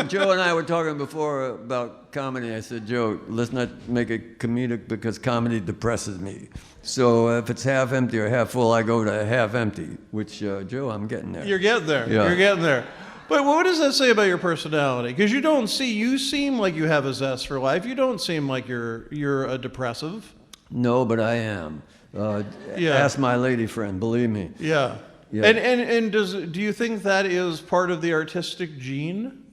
Joe and I were talking before about comedy. I said, Joe, let's not make it comedic because comedy depresses me. So if it's half empty or half full, I go to half empty, which, Joe, I'm getting there. You're getting there. Yeah. You're getting there. But what does that say about your personality? Because you seem like you have a zest for life. You don't seem like you're a depressive. No, but I am. Ask my lady friend, believe me. Yeah. Yeah. And do you think that is part of the artistic gene?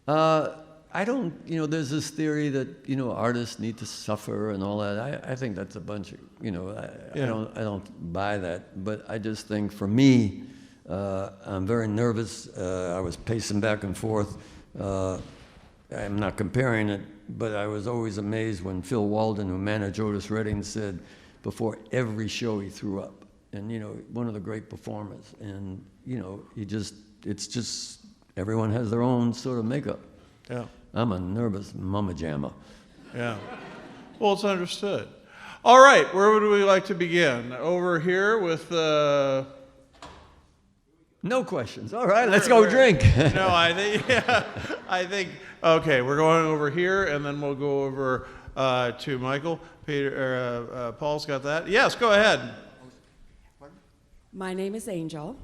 I don't, there's this theory that, artists need to suffer and all that. I think that's a bunch of, I don't buy that. But I just think for me, I'm very nervous. I was pacing back and forth. I'm not comparing it, but I was always amazed when Phil Walden, who managed Otis Redding, said before every show he threw up. And, one of the great performers. And, it's just, everyone has their own sort of makeup. Yeah. I'm a nervous mama jammer. Yeah. Well, it's understood. All right, where would we like to begin? Over here with No questions. All right, let's go drink. No, I think. Okay, we're going over here, and then we'll go over to Michael. Paul's got that. Yes, go ahead. My name is Angel.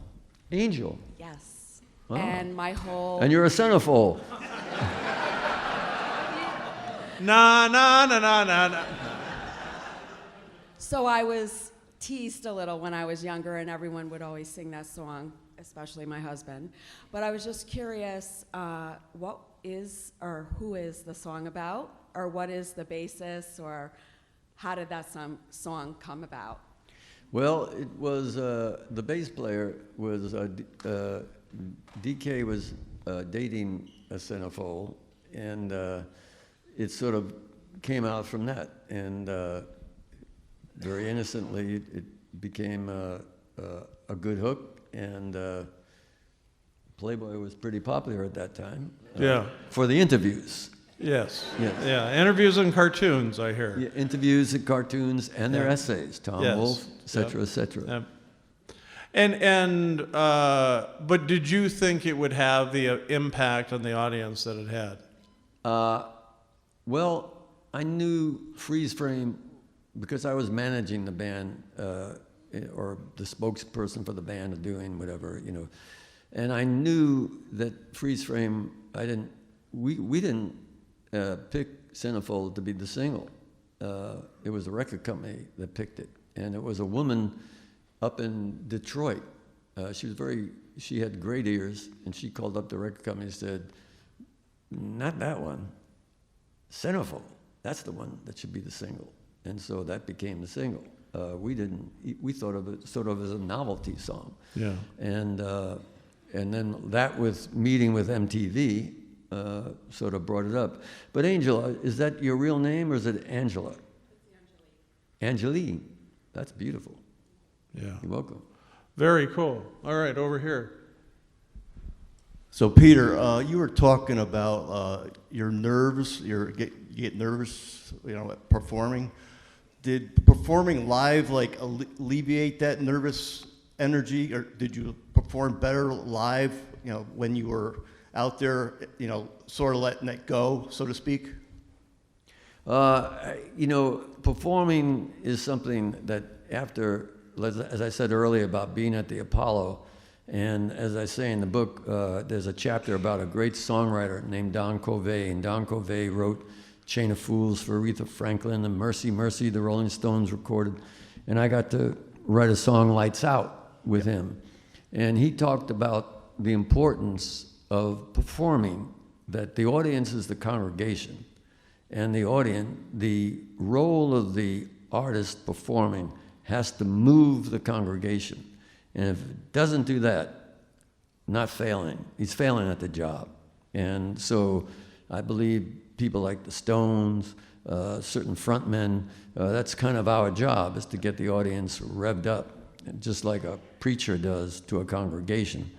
Angel. Yes. Wow. And my whole... And you're a Centerfold. Na na na na na na. So I was teased a little when I was younger, and everyone would always sing that song, especially my husband. But I was just curious, what is or who is the song about? Or what is the basis? Or how did that song come about? Well, it was the bass player was DK was dating a Centerfold, and it sort of came out from that, and very innocently it became a good hook, and Playboy was pretty popular at that time. Yeah. For the interviews. Yes. Yes. Yeah. Interviews and cartoons, I hear. Yeah, interviews and cartoons and their essays, Tom Yes. Wolfe, et cetera, Yep. et cetera. Yep. And but did you think it would have the impact on the audience that it had? Well, I knew Freeze Frame because I was managing the band or the spokesperson for the band or doing whatever, you know. And I knew that Freeze Frame, we didn't pick Centerfold to be the single. It was a record company that picked it. And it was a woman up in Detroit. She had great ears, and she called up the record company and said, "Not that one, Centerfold. That's the one that should be the single." And so that became the single. We thought of it sort of as a novelty song. Yeah. And then that with meeting with MTV sort of brought it up. But Angela, is that your real name or is it Angela? It's Angeline. That's beautiful. Yeah. You're welcome. Very cool. All right, over here. So Peter, you were talking about your nerves. You get nervous, you know, at performing. Did performing live like alleviate that nervous energy, or did you perform better live? You know, when you were out there, you know, sort of letting it go, so to speak. You know, performing is something that after, as I said earlier about being at the Apollo, and as I say in the book, there's a chapter about a great songwriter named Don Covey, and Don Covey wrote Chain of Fools for Aretha Franklin, and Mercy, Mercy, the Rolling Stones recorded, and I got to write a song, Lights Out, with him. And he talked about the importance of performing, that the audience is the congregation, and the role of the artist performing has to move the congregation. And if it doesn't do that, not failing. He's failing at the job. And so I believe people like the Stones, certain frontmen, that's kind of our job, is to get the audience revved up, just like a preacher does to a congregation.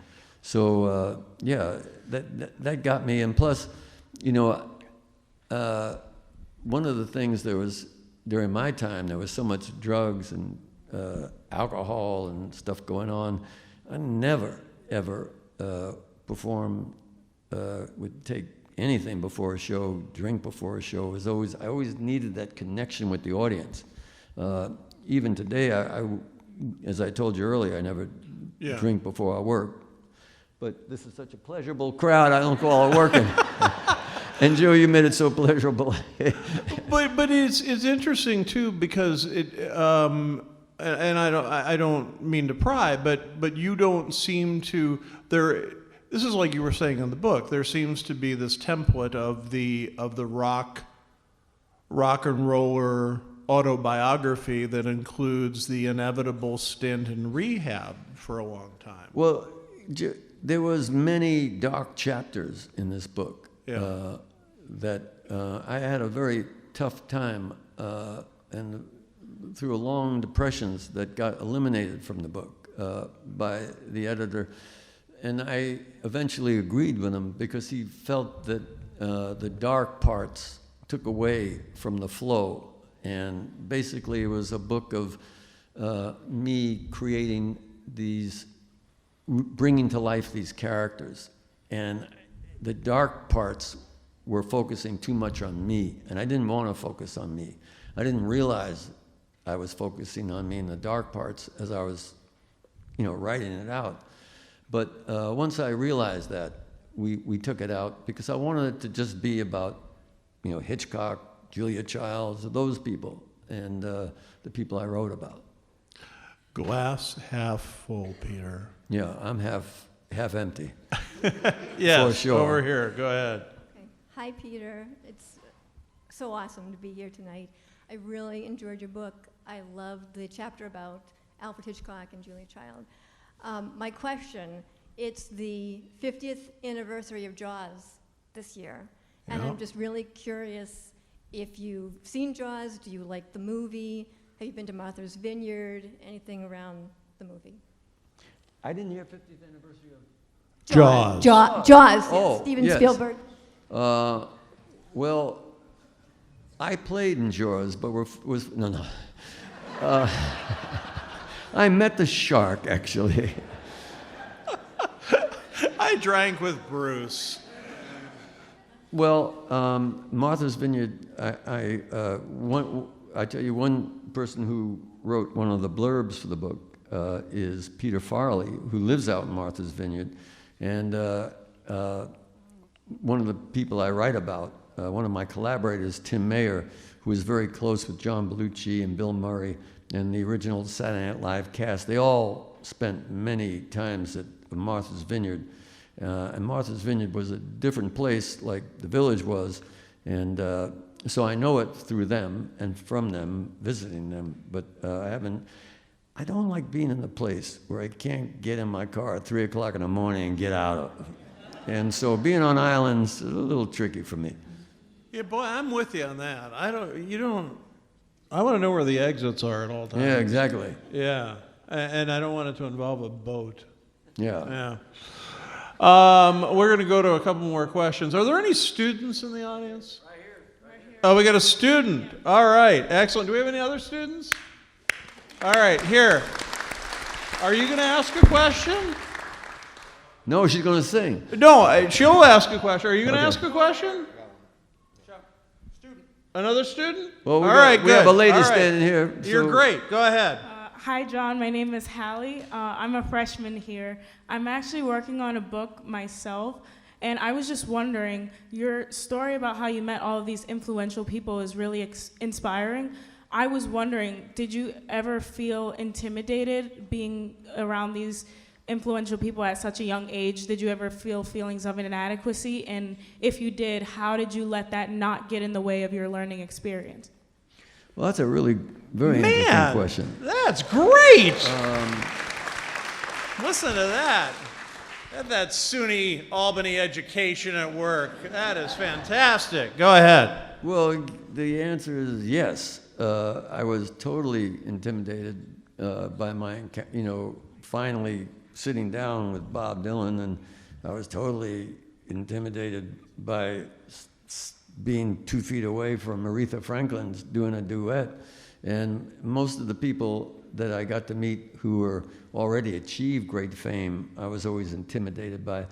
So yeah, that got me. And plus, you know, one of the things there was, during my time, there was so much drugs and alcohol and stuff going on. I never, ever would take anything before a show, drink before a show. I always needed that connection with the audience. Even today, as I told you earlier, I never drink before I work. But this is such a pleasurable crowd, I don't call it working. And Joe, you made it so pleasurable. But it's interesting too, because and I don't mean to pry, but you don't seem to This is like you were saying in the book. There seems to be this template of the rock and roller autobiography that includes the inevitable stint in rehab for a long time. Well, there was many dark chapters in this book. Yeah. That I had a very tough time and through long depressions that got eliminated from the book by the editor. And I eventually agreed with him because he felt that the dark parts took away from the flow. And basically it was a book of me creating bringing to life these characters. And the dark parts were focusing too much on me, and I didn't want to focus on me. I didn't realize I was focusing on me in the dark parts as I was, writing it out. But once I realized that, we took it out because I wanted it to just be about, Hitchcock, Julia Childs, those people, and the people I wrote about. Glass half full, Peter. Yeah, I'm half empty. Yes, For sure. over here. Go ahead. Okay. Hi, Peter. It's so awesome to be here tonight. I really enjoyed your book. I loved the chapter about Alfred Hitchcock and Julia Child. My question, it's the 50th anniversary of Jaws this year, and I'm just really curious if you've seen Jaws, do you like the movie? Have you been to Martha's Vineyard? Anything around the movie? I didn't hear 50th anniversary of... Jaws. Jaws, yes, Oh, Steven yes. Spielberg. Well, I played in Jaws, but no. I met the shark, actually. I drank with Bruce. Well, Martha's Vineyard, I tell you, one person who wrote one of the blurbs for the book is Peter Farley, who lives out in Martha's Vineyard. And one of the people I write about, one of my collaborators, Tim Mayer, who was very close with John Belushi and Bill Murray and the original Saturday Night Live cast, they all spent many times at Martha's Vineyard. And Martha's Vineyard was a different place like the Village was. And so I know it through them and from them, visiting them. But I don't like being in a place where I can't get in my car at 3 o'clock in the morning and get out of. And so being on islands is a little tricky for me. Yeah, boy, I'm with you on that. I want to know where the exits are at all times. Yeah, exactly. Yeah, and I don't want it to involve a boat. Yeah. Yeah. We're going to go to a couple more questions. Are there any students in the audience? Right here. Oh, we got a student. All right, excellent. Do we have any other students? All right, here. Are you going to ask a question? No, she's going to sing. No, she'll ask a question. Are you going to Okay. ask a question? Another student? Well, All right, we have good. a lady All right. standing here. You're so- great. Go ahead. Hi, John. My name is Hallie. I'm a freshman here. I'm actually working on a book myself, and I was just wondering, your story about how you met all of these influential people is really inspiring. I was wondering, did you ever feel intimidated being around these influential people at such a young age? Did you ever feel feelings of inadequacy? And if you did, how did you let that not get in the way of your learning experience? Well, that's a really very interesting question. That's great. Listen to that. That SUNY Albany education at work. That is fantastic. Go ahead. Well, the answer is yes. I was totally intimidated by finally sitting down with Bob Dylan, and I was totally intimidated by being 2 feet away from Aretha Franklin's doing a duet. And most of the people that I got to meet who were already achieved great fame, I was always intimidated by.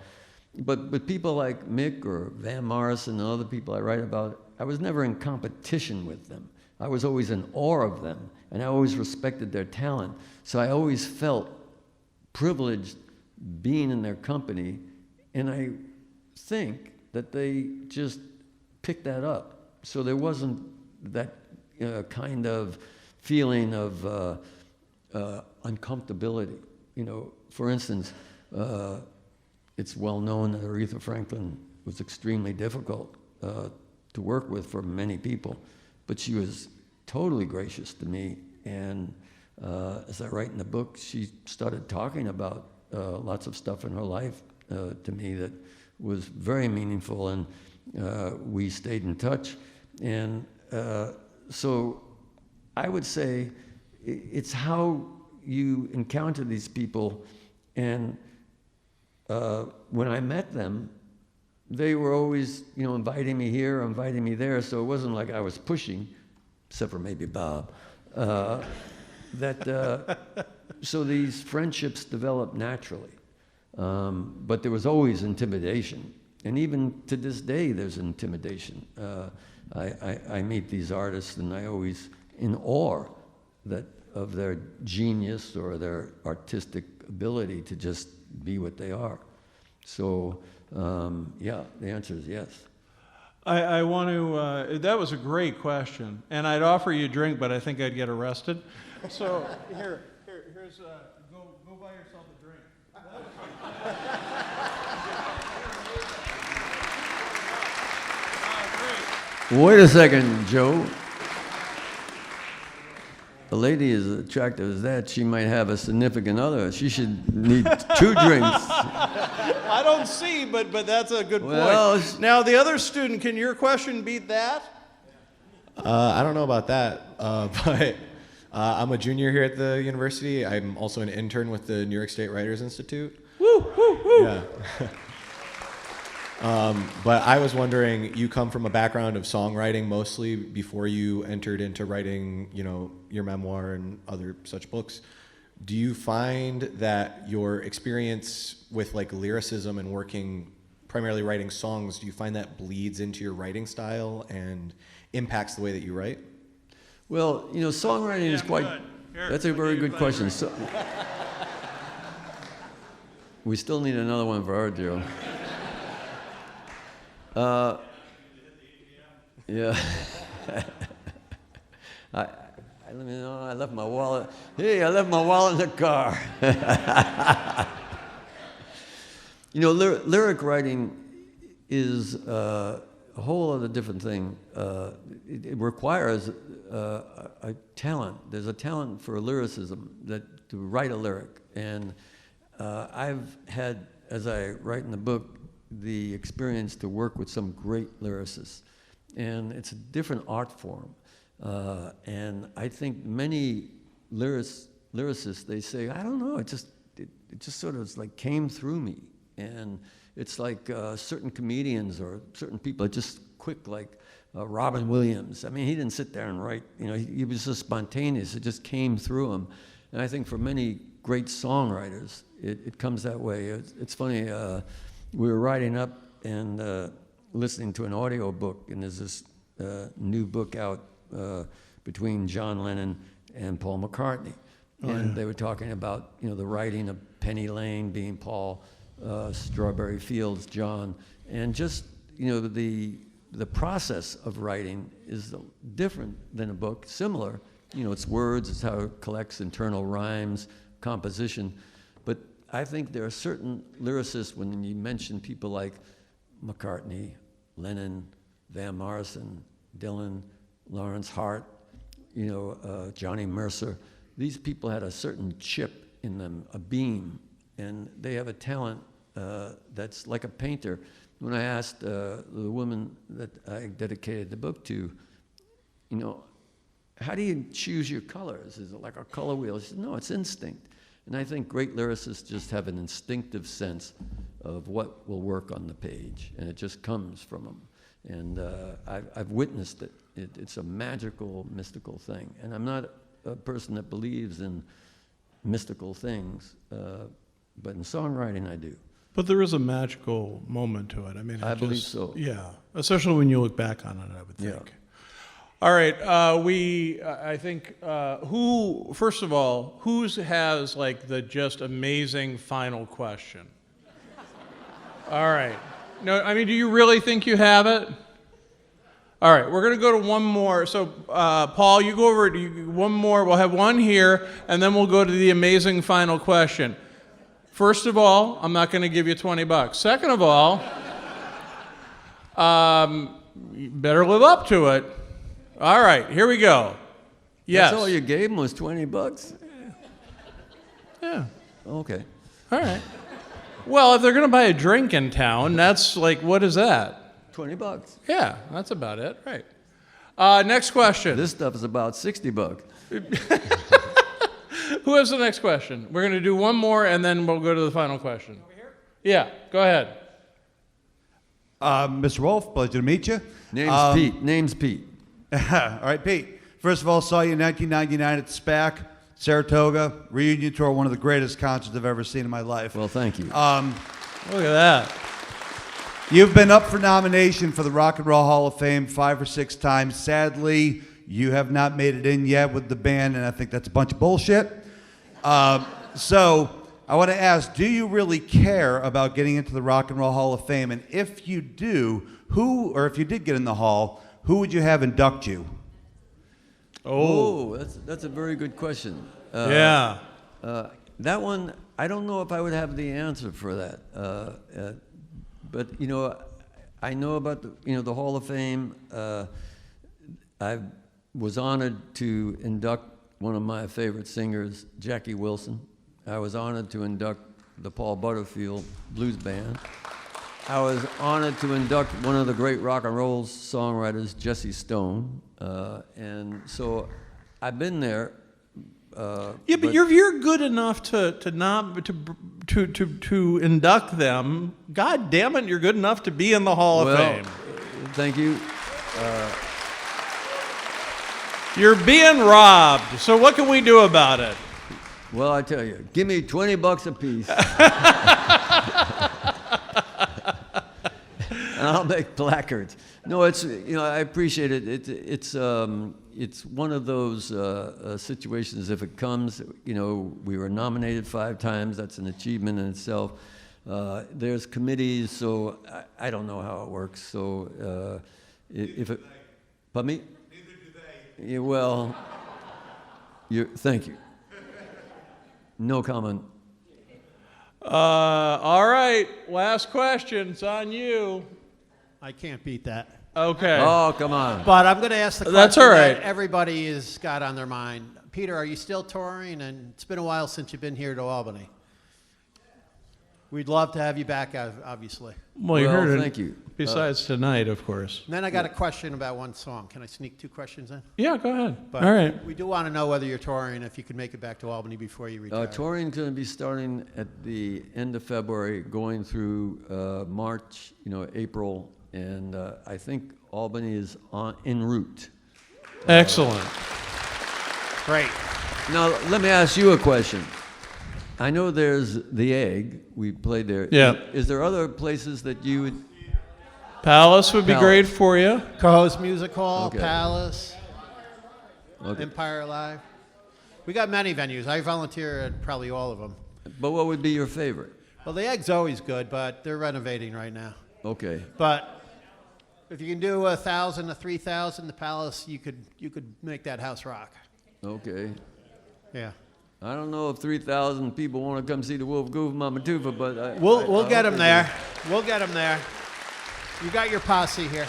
But people like Mick or Van Morrison and other people I write about, I was never in competition with them. I was always in awe of them, and I always respected their talent. So I always felt privileged being in their company, and I think that they just picked that up. So there wasn't that kind of feeling of uncomfortability. For instance, it's well known that Aretha Franklin was extremely difficult to work with for many people, but she was totally gracious to me. And as I write in the book, she started talking about lots of stuff in her life to me that was very meaningful, and we stayed in touch. And so I would say it's how you encounter these people. And when I met them, they were always, inviting me here, inviting me there. So it wasn't like I was pushing. except for maybe Bob. So these friendships develop naturally. But there was always intimidation. And even to this day, there's intimidation. I meet these artists, and I always in awe of their genius or their artistic ability to just be what they are. So, yeah, the answer is yes. I want to, that was a great question. And I'd offer you a drink, but I think I'd get arrested. So here's, go buy yourself a drink. Wait a second, Joe. A lady as attractive as that, she might have a significant other. She should need 2 drinks. I don't see, but that's a good Well, point. Now, the other student, can your question beat that? I don't know about that, but I'm a junior here at the university. I'm also an intern with the New York State Writers Institute. Woo, woo, woo. Yeah. But I was wondering, you come from a background of songwriting mostly before you entered into writing, your memoir and other such books. Do you find that your experience with like lyricism and primarily writing songs, do you find that bleeds into your writing style and impacts the way that you write? Well, songwriting is quite. That's a very good question. So, we still need another one for our Joe. Yeah. I left my wallet. Hey, I left my wallet in the car. Lyric writing is a whole other different thing. It requires a talent. There's a talent for lyricism to write a lyric. And I've had, as I write in the book, the experience to work with some great lyricists. And it's a different art form. And I think many lyricists, they say, I don't know, it just sort of like came through me. And it's like certain comedians or certain people are just quick, like Robin Williams. I mean, he didn't sit there and write, he was just spontaneous. It just came through him. And I think for many great songwriters, it comes that way. It's funny, we were writing up and listening to an audio book, and there's this new book out between John Lennon and Paul McCartney. And they were talking about, the writing of Penny Lane being Paul, Strawberry Fields, John, and just, the process of writing is different than a book, similar. It's words, it's how it collects internal rhymes, composition. But I think there are certain lyricists, when you mention people like McCartney, Lennon, Van Morrison, Dylan, Lawrence Hart, Johnny Mercer, these people had a certain chip in them, a beam, and they have a talent that's like a painter. When I asked the woman that I dedicated the book to, how do you choose your colors? Is it like a color wheel? She said, no, it's instinct. And I think great lyricists just have an instinctive sense of what will work on the page, and it just comes from them. And I've witnessed it. It's a magical, mystical thing. And I'm not a person that believes in mystical things, but in songwriting I do. But there is a magical moment to it. I mean, I believe so. Yeah, especially when you look back on it, I would think. Yeah. All right, I think, first of all, who has like the just amazing final question? All right. No, I mean, do you really think you have it? All right, we're going to go to one more. So, Paul, you go over one more. We'll have one here, and then we'll go to the amazing final question. First of all, I'm not going to give you $20. Second of all, you better live up to it. All right, here we go. Yes. That's all you gave him was $20? Yeah. Okay. All right. Well, if they're going to buy a drink in town, that's like, what is that? $20. Yeah, that's about it. Right. Next question. This stuff is about $60. Who has the next question? We're going to do one more, and then we'll go to the final question. Over here? Yeah, go ahead. Mr. Wolf, pleasure to meet you. Name's Pete. All right, Pete. First of all, saw you in 1999 at SPAC, Saratoga, reunion tour, one of the greatest concerts I've ever seen in my life. Well, thank you. Look at that. You've been up for nomination for the Rock and Roll Hall of Fame 5 or 6 times. Sadly, you have not made it in yet with the band, and I think that's a bunch of bullshit. So I want to ask, do you really care about getting into the Rock and Roll Hall of Fame? And if you do, who, or if you did get in the hall, who would you have induct you? Oh, that's a very good question. Yeah. That one, I don't know if I would have the answer for that. But I know about the Hall of Fame. I was honored to induct one of my favorite singers, Jackie Wilson. I was honored to induct the Paul Butterfield Blues Band. I was honored to induct one of the great rock and roll songwriters, Jesse Stone. And so I've been there. Yeah, but you're good enough to induct them. God damn it, you're good enough to be in the Hall of Fame. Thank you. You're being robbed. So what can we do about it? Well, I tell you, give me $20 a piece. And I'll make placards. No, it's I appreciate it. It's one of those situations. If it comes, we were nominated 5 times. That's an achievement in itself. There's committees, so I don't know how it works. So if it, pardon me? Neither do they. Yeah, well, thank you. No comment. All right, last question. It's on you. I can't beat that. Okay. Oh, come on. But I'm going to ask the question That's all right. that everybody has got on their mind. Peter, are you still touring? And it's been a while since you've been here to Albany. We'd love to have you back, obviously. Well, you heard it. Thank you. Besides tonight, of course. And then I got a question about one song. Can I sneak 2 questions in? Yeah, go ahead. But all right. We do want to know whether you're touring, if you could make it back to Albany before you retire. Touring's going to be starting at the end of February, going through March, April, and I think Albany is en route. Excellent. Great. Now, let me ask you a question. I know there's The Egg. We played there. Yeah. Is there other places that you would... Palace would be Palace. great for you. Cohoes Music Hall, Okay. Palace, Okay. Empire Live. We got many venues. I volunteer at probably all of them. But what would be your favorite? Well, the Egg's always good, but they're renovating right now. Okay. But if you can do 1,000 to 3,000, the Palace, you could make that house rock. Okay. Yeah. I don't know if 3,000 people want to come see the Wolf Goof Mama Tufa, but We'll get them there. We'll get them there. You got your posse here.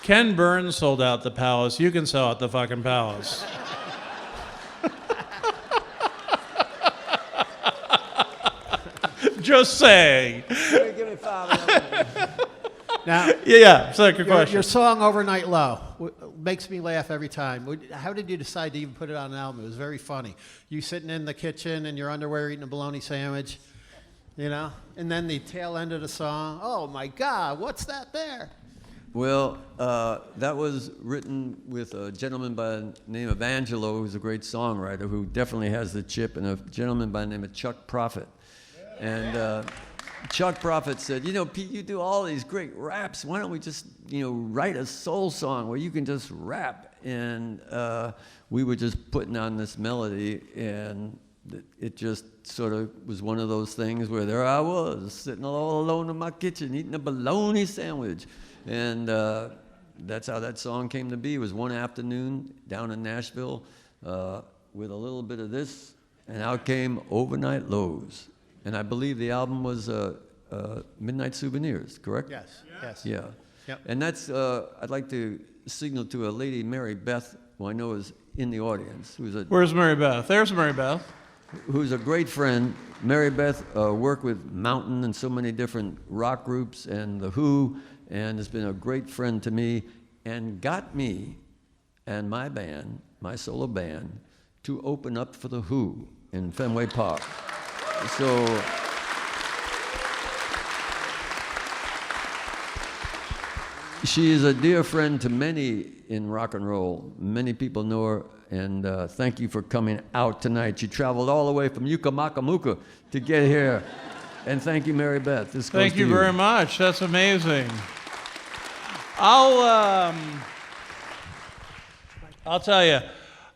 Ken Burns sold out the Palace. You can sell out the fucking Palace. Just saying. Give me 5. Now, Yeah, second question. your song "Overnight Low" makes me laugh every time. How did you decide to even put it on an album? It was very funny. You sitting in the kitchen in your underwear eating a bologna sandwich, and then the tail end of the song. Oh my God, what's that there? Well, that was written with a gentleman by the name of Angelo, who's a great songwriter, who definitely has the chip, and a gentleman by the name of Chuck Prophet. And Chuck Prophet said, Pete, you do all these great raps. Why don't we just, write a soul song where you can just rap? And we were just putting on this melody, and it just sort of was one of those things where there I was, sitting all alone in my kitchen, eating a bologna sandwich. And that's how that song came to be. It was one afternoon down in Nashville with a little bit of this, and out came Overnight Lows. And I believe the album was Midnight Souvenirs, correct? Yes. Yes. Yeah. Yep. And that's, I'd like to signal to a lady, Mary Beth, who I know is in the audience, Where's Mary Beth? There's Mary Beth. who's a great friend. Mary Beth worked with Mountain and so many different rock groups and The Who, and has been a great friend to me, and got me and my band, my solo band, to open up for The Who in Fenway Park. So She is a dear friend to many in rock and roll. Many people know her, and thank you for coming out tonight. She traveled all the way from Yucamacamuca to get here. And thank you, Mary Beth. This goes Thank to you very much. That's amazing. I'll tell you,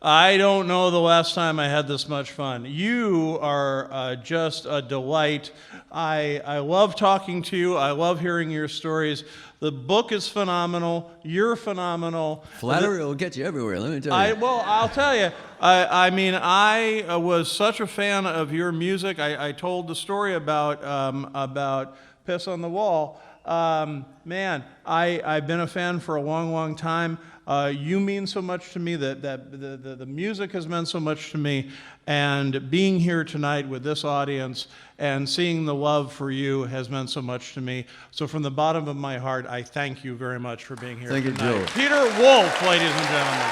I don't know the last time I had this much fun. You are just a delight. I love talking to you. I love hearing your stories. The book is phenomenal. You're phenomenal. Flattery will get you everywhere, let me tell you. Well, I'll tell you. I mean, I was such a fan of your music. I told the story about Piss on the Wall. Man, I've been a fan for a long, long time. You mean so much to me. That the music has meant so much to me. And being here tonight with this audience and seeing the love for you has meant so much to me. So from the bottom of my heart, I thank you very much for being here Thank tonight. you, Joe. Peter Wolf, ladies and gentlemen.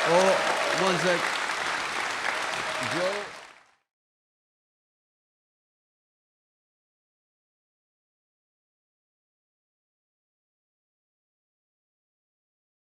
Oh, one sec. Joe.